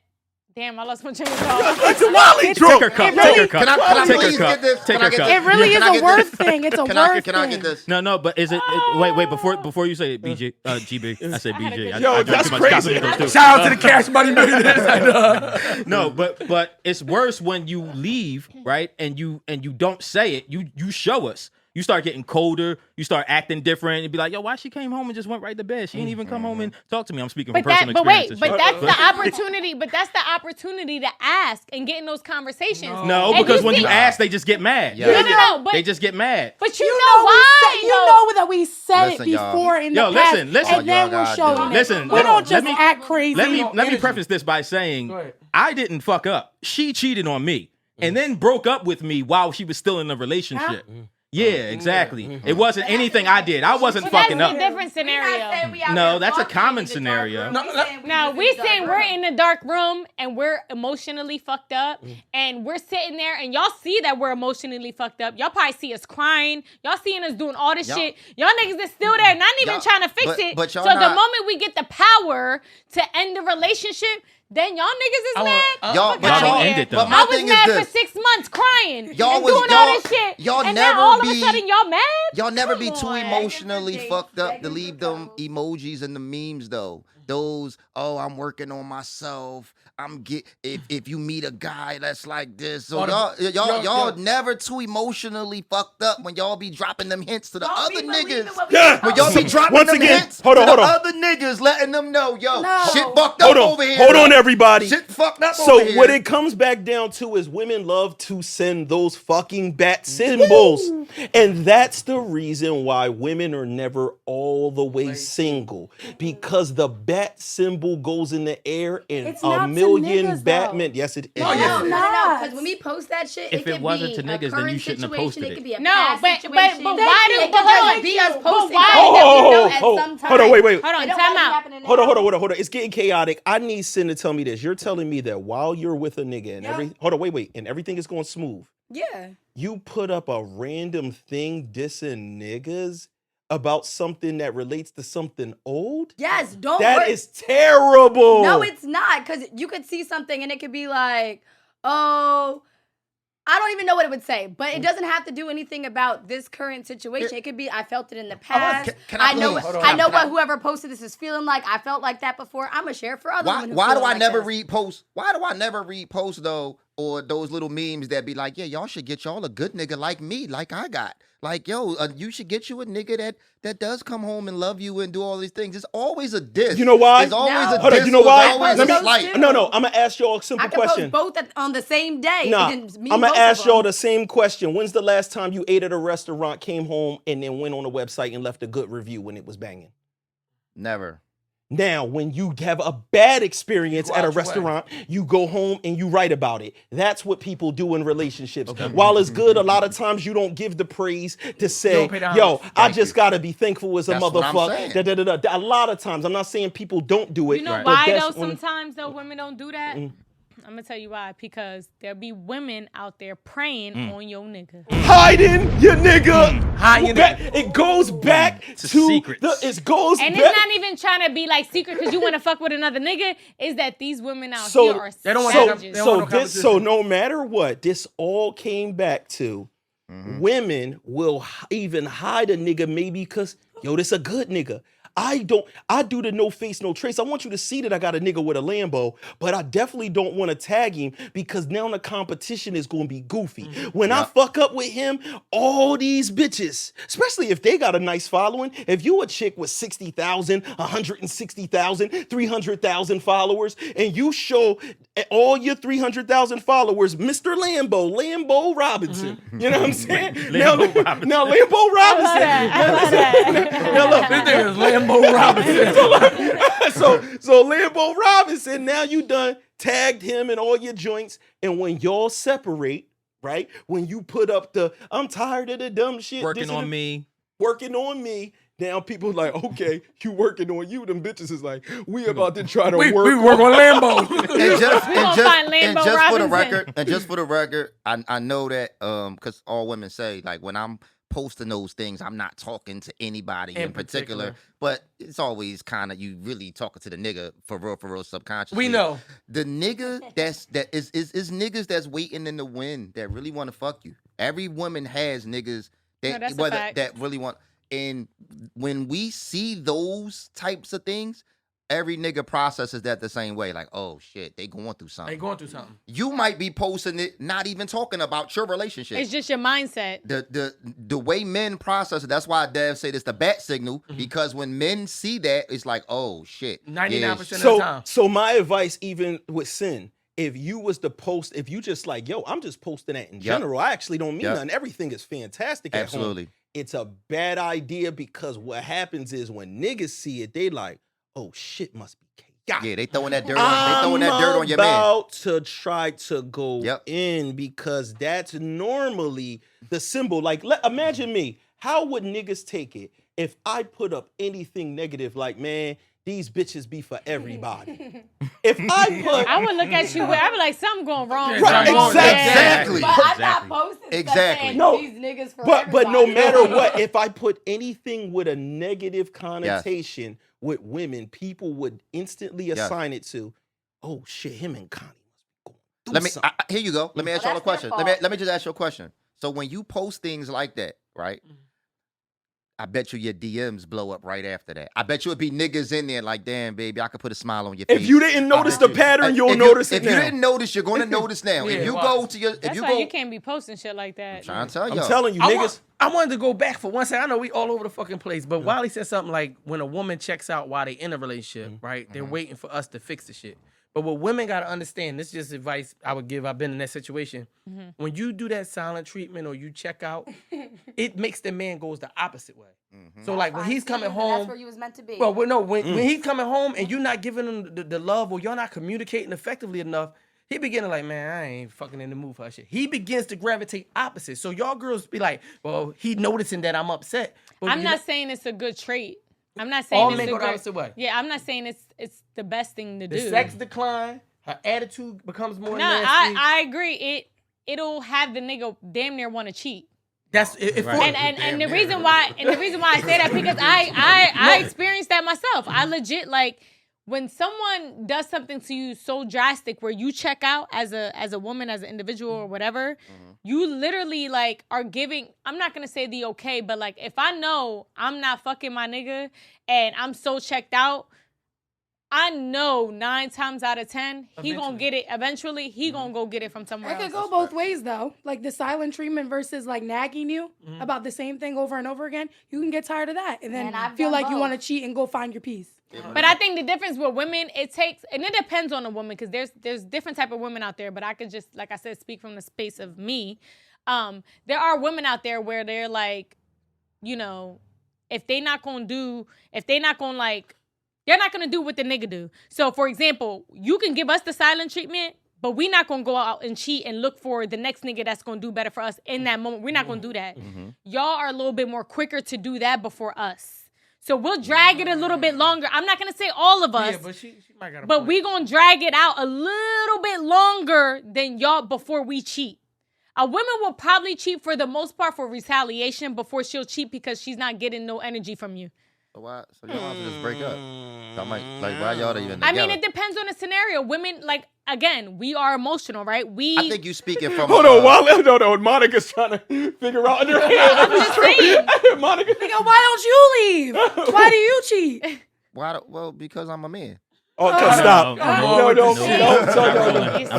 Damn, I lost my train of thought. Tamale Take her cup. Take her cup. Can I Take her please cup. get this? Take Can I her get cup. this? It really Can is I a get word this? thing. It's a Can word I thing. get this? No, but is it? Wait, before you say it, BG, GB. I said BJ. Yo, I drank that's too much crazy. Casamigos, too. Shout out to the Cash Money Millionaires. No, but it's worse when you leave, right? And you don't say it. You show us. You start getting colder. You start acting different. And be like, yo, why she came home and just went right to bed? She didn't even come home and talk to me. I'm speaking from personal experience. But that's the opportunity. But that's the opportunity to ask and get in those conversations. No, And because when see- you ask, they just get mad. Yeah. No, but They just get mad. But you know why? You know that we said Listen, it y'all. before in Yo, the past, listen. and then Y'all we're showing gotta it. Listen, we don't just act crazy. Let me preface this by saying I didn't fuck up. She cheated on me and then broke up with me while she was still in a relationship. Yeah, exactly. It wasn't anything I did. I wasn't fucking that's up. a different scenario. No, that's a common scenario. No, we saying we're in a dark room and we're emotionally fucked up, and we're sitting there, and y'all see that we're emotionally fucked up. Y'all probably see us crying. Y'all seeing us doing all this shit. Y'all niggas is still there, not even trying to fix it. but so y'all the not- moment we get the power to end the relationship, then y'all niggas is mad. Y'all- Fuck but outta y'all- here. end it, though. but my I was thing is mad for this. 6 months crying Y'all and was- doing all y'all- this shit, y'all and never now all of a be- sudden y'all mad. Y'all never be too Come on. emotionally fucked up to leave them emojis and the memes though. Those, oh, I'm working on myself. If you meet a guy that's like this, so y'all never too emotionally fucked up when y'all be dropping them hints to the other niggas. When y'all be dropping Once them again, hints hold on, to hold the on. other niggas, letting them know, yo, No. shit fucked up over here. Hold on, everybody. Shit fucked up So over here. what it comes back down to is women love to send those fucking bat symbols. And that's the reason why women are never all the way single. Because the bat symbol goes in the air and It's a not to million niggas, Batman. Yes, it is. No, it's not. because when we post that shit, If it could it wasn't be to niggas, a then current you shouldn't have situation, posted it it. could be a No, past but situation. why do? It But could hold on. just be us But posting why- something that we know at Hold some on, time. wait. Hold on, It don't time gotta be out. happening Hold now. on. It's getting chaotic. I need Sin to tell me this. You're telling me that while you're with a nigga and and everything is going smooth, Yeah. you put up a random thing dissing niggas about something that relates to something old? Yes, don't That worry. is terrible. No, it's not, because you could see something and it could be like, oh, I don't even know what it would say, but it doesn't have to do anything about this current situation. It could be, I felt it in the past. Can I I know, please? I know what whoever posted this is feeling like. I felt like that before. I'm gonna share it for other women. Who Why feel do I like never this. read posts? Why do I never read posts though, or those little memes that be like, yeah, y'all should get y'all a good nigga like me, like I got. Like, yo, you should get you a nigga that does come home and love you and do all these things. It's always a diss. You know why? It's always No. a Hold on, diss. you know or why? It's always Let me- a slight. No, I'm gonna ask y'all a simple I can question. post both on the same day. Nah, and I'm mean gonna both of ask y'all them. the same question. When's the last time you ate at a restaurant, came home, and then went on a website and left a good review when it was banging? Never. Now, when you have a bad experience at a restaurant, you go home and you write about it. That's what people do in relationships. While it's good, a lot of times you don't give the praise to say, pay the yo, homage. I just gotta be thankful as a That's what I'm motherfucker. saying. A lot of times, I'm not saying people don't do it. You know but why that's though? when- Sometimes though, women don't do that. I'm gonna tell you why. Because there'll be women out there preying on your nigga. hiding your nigga. Hiding Back- It goes back to secrets. it goes And back. it's not even trying to be like secret because you want to fuck with another nigga. Is that these women out So- here are They don't want savages. they don't want no so competition. no matter what, this all came back to women will even hide a nigga maybe because yo, this a good nigga. I do the no face, no trace. I want you to see that I got a nigga with a Lambo, but I definitely don't want to tag him because now the competition is going to be goofy. When I fuck up with him, all these bitches, especially if they got a nice following, if you a chick with 60,000, 160,000, 300,000 followers, and you show all your 300,000 followers, Mr. Lambo Robinson. You know what I'm saying? Lambo Robinson. Now Lambo Robinson. I love that. Now look, This nigga is Lambo Robinson. so Lambo Robinson, now you done tagged him in all your joints, and when y'all separate, right? When you put up the I'm tired of the dumb shit, Working this on and me. working on me. Now people like, okay, you working on you. Them bitches is like, we about to try to we work. work on Lambo. And Lambo just for the Robinson. record, I know that because all women say like when I'm posting those things, I'm not talking to anybody in particular. But it's always kind of you really talking to the nigga for real, subconsciously. We know the nigga that is niggas that's waiting in the wind that really want to fuck you. Every woman has niggas that really want. And when we see those types of things, every nigga processes that the same way. Like, oh shit, they going through something. You might be posting it, not even talking about your relationship. It's just your mindset. The way men process it, that's why Dev say this the bat signal, because when men see that, it's like, oh shit. 99% of the time. So my advice, even with sin, if you was to post, if you just like, yo, I'm just posting that in general, I actually don't mean nothing. Everything is fantastic at home. It's a bad idea because what happens is when niggas see it, they like, oh shit, must be chaos. Yeah, they throwing that dirt on your man. I'm about to try to go in because that's normally the symbol. Like, imagine me. How would niggas take it if I put up anything negative like, man, these bitches be for everybody? If I would look at you, I'd be like, something going wrong. Right, exactly. But I'm not posting stuff saying these niggas for everybody. But no matter what, if I put anything with a negative connotation with women, people would instantly assign it to, oh shit, him and Connie must be going through something. Here you go. Let me ask y'all a question. Let me just ask you a question. So when you post things like that, right? I bet you your DMs blow up right after that. I bet you it'd be niggas in there like, damn, baby, I could put a smile on your face. If you didn't notice the pattern, you'll notice it now. If you didn't notice, you're going to notice now. If you go to your... That's why you can't be posting shit like that. I'm trying to tell you. I'm telling you, niggas... I wanted to go back for one second. I know we all over the fucking place, but Wiley said something like, when a woman checks out while they in a relationship, right, they're waiting for us to fix the shit. But what women got to understand, this is just advice I would give. I've been in that situation. When you do that silent treatment or you check out, it makes the man goes the opposite way. So like when he's coming home, that's where you was meant to be. Well, when he's coming home and you're not giving him the love or you're not communicating effectively enough, he beginning like, man, I ain't fucking in the mood for that shit. He begins to gravitate opposite. So y'all girls be like, well, he noticing that I'm upset. But I'm not saying it's a good trait. I'm not saying all men go the opposite way. Yeah, I'm not saying it's the best thing to do. The sex decline, her attitude becomes more nasty. I agree. It'll have the nigga damn near want to cheat. That's it. Right. And the reason why I say that because I experienced that myself. I legit like when someone does something to you so drastic where you check out as a woman, as an individual or whatever, you literally like are giving, I'm not gonna say the okay, but like if I know I'm not fucking my nigga and I'm so checked out, I know 9 times out of 10, he gonna get it eventually. He gonna go get it from somewhere else. It could go both ways though. Like the silent treatment versus like nagging you about the same thing over and over again. You can get tired of that and then feel like you want to cheat and go find your peace. But I think the difference with women, it depends on the woman because there's different type of women out there. But I could just, like I said, speak from the space of me. There are women out there where they're like, you know, they're not gonna do what the nigga do. So, for example, you can give us the silent treatment, but we're not going to go out and cheat and look for the next nigga that's going to do better for us in that moment. We're not going to do that. Y'all are a little bit more quicker to do that before us. So we'll drag it a little bit longer. I'm not going to say all of us, but she might got a but point. we going to drag it out a little bit longer than y'all before we cheat. A woman will probably cheat for the most part for retaliation before she'll cheat because she's not getting no energy from you. So y'all want to just break up? Why y'all even together? I mean, it depends on the scenario. Women, like, again, we are emotional, right? I think you speaking from... Hold on, no, Monica's trying to figure out in her head. I'm just saying. Monica. Nigga, why don't you leave? Why do you cheat? Well, because I'm a man. Oh, stop. No. I'm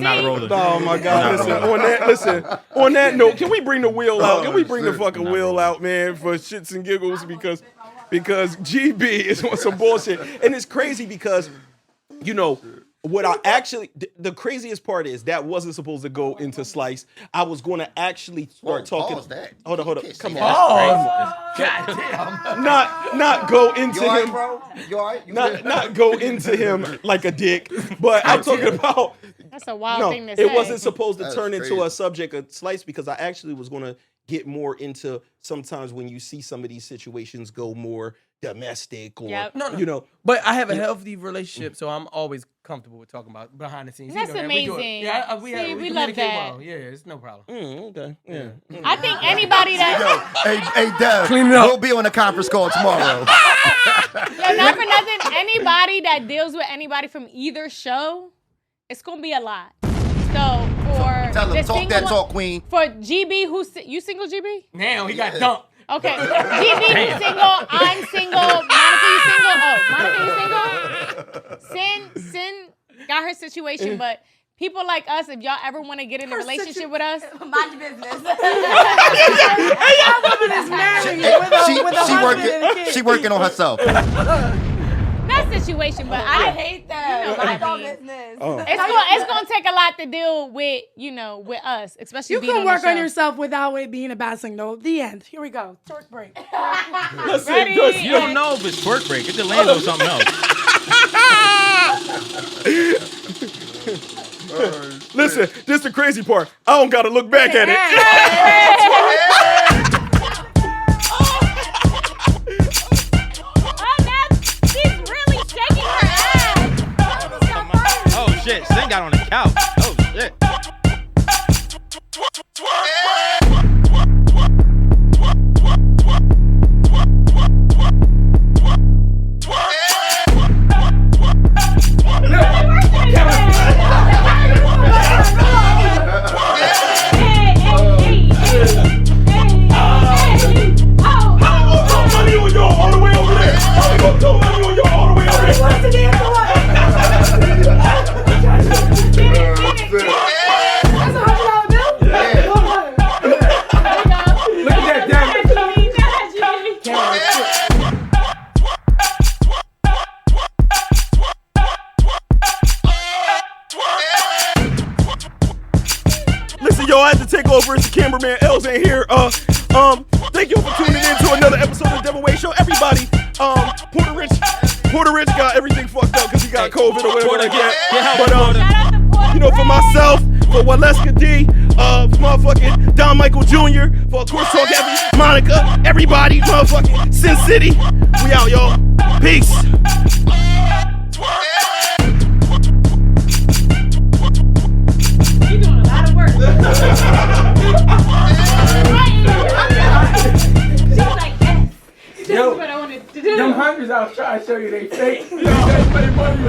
not rolling. Oh, my God. Listen, on that note, can we bring the wheel out? Can we bring the fucking wheel out, man, for shits and giggles? Because GB is on some bullshit. And it's crazy because, you know, what I actually, the craziest part is that wasn't supposed to go into Slice. I was going to actually start talking. Hold on. Come on. Goddamn. Not go into him. Bro? You all right? Not go into him like a dick. But I'm talking about. That's a wild thing to say. It wasn't supposed to turn into a subject of Slice because I actually was going to get more into sometimes when you see some of these situations go more domestic or you know. But I have a healthy relationship, so I'm always comfortable with talking about behind the scenes. That's amazing. Yeah, we love that. well. Yeah, it's no problem. Okay. Yeah. I think anybody that Hey, Dev, Clean it up. we'll be on a conference call tomorrow. not for nothing, anybody that deals with anybody from either show, it's gonna be a lot. So for Tell the them, talk single that talk, queen. For GB, you single, GB? Now he got dumped. Okay, GB you single, I'm single, Monica you single. Oh, Monica you single? Sin got her situation, but people like us, if y'all ever want to get in a relationship with us, Mind your business. She working on herself. that situation, but I hate that. You know what I Mind mean. your business. It's gonna take a lot to deal with, with us, especially You being can on the work on show. yourself without it being a bad signal. The end. Here we go. Short break. Listen, Ready? listen, You don't know if it's twerk break. It could land on something else. listen, this is the crazy part. I don't gotta look back at it. She's really shaking her ass. Oh shit, Sin got on the couch. Oh shit. Listen, yo, I had to take over as the cameraman. Els ain't here. Thank you for tuning in to another episode of the Devinwade Show. Everybody, Porta Rich got everything fucked up because he got COVID or whatever Porta, like that. get help, But Porta. Shout out to Porta you know, for Rich. myself, for Walesca D, for motherfucking DonMichael Jr, for of course TalkHeavy, Monica, everybody, motherfucking Sin City. We out, y'all. Peace. You're doing a lot of work. She's like, yes. This is what I wanted to do. Them hundreds I was trying to show you they fake. You know, they pay money.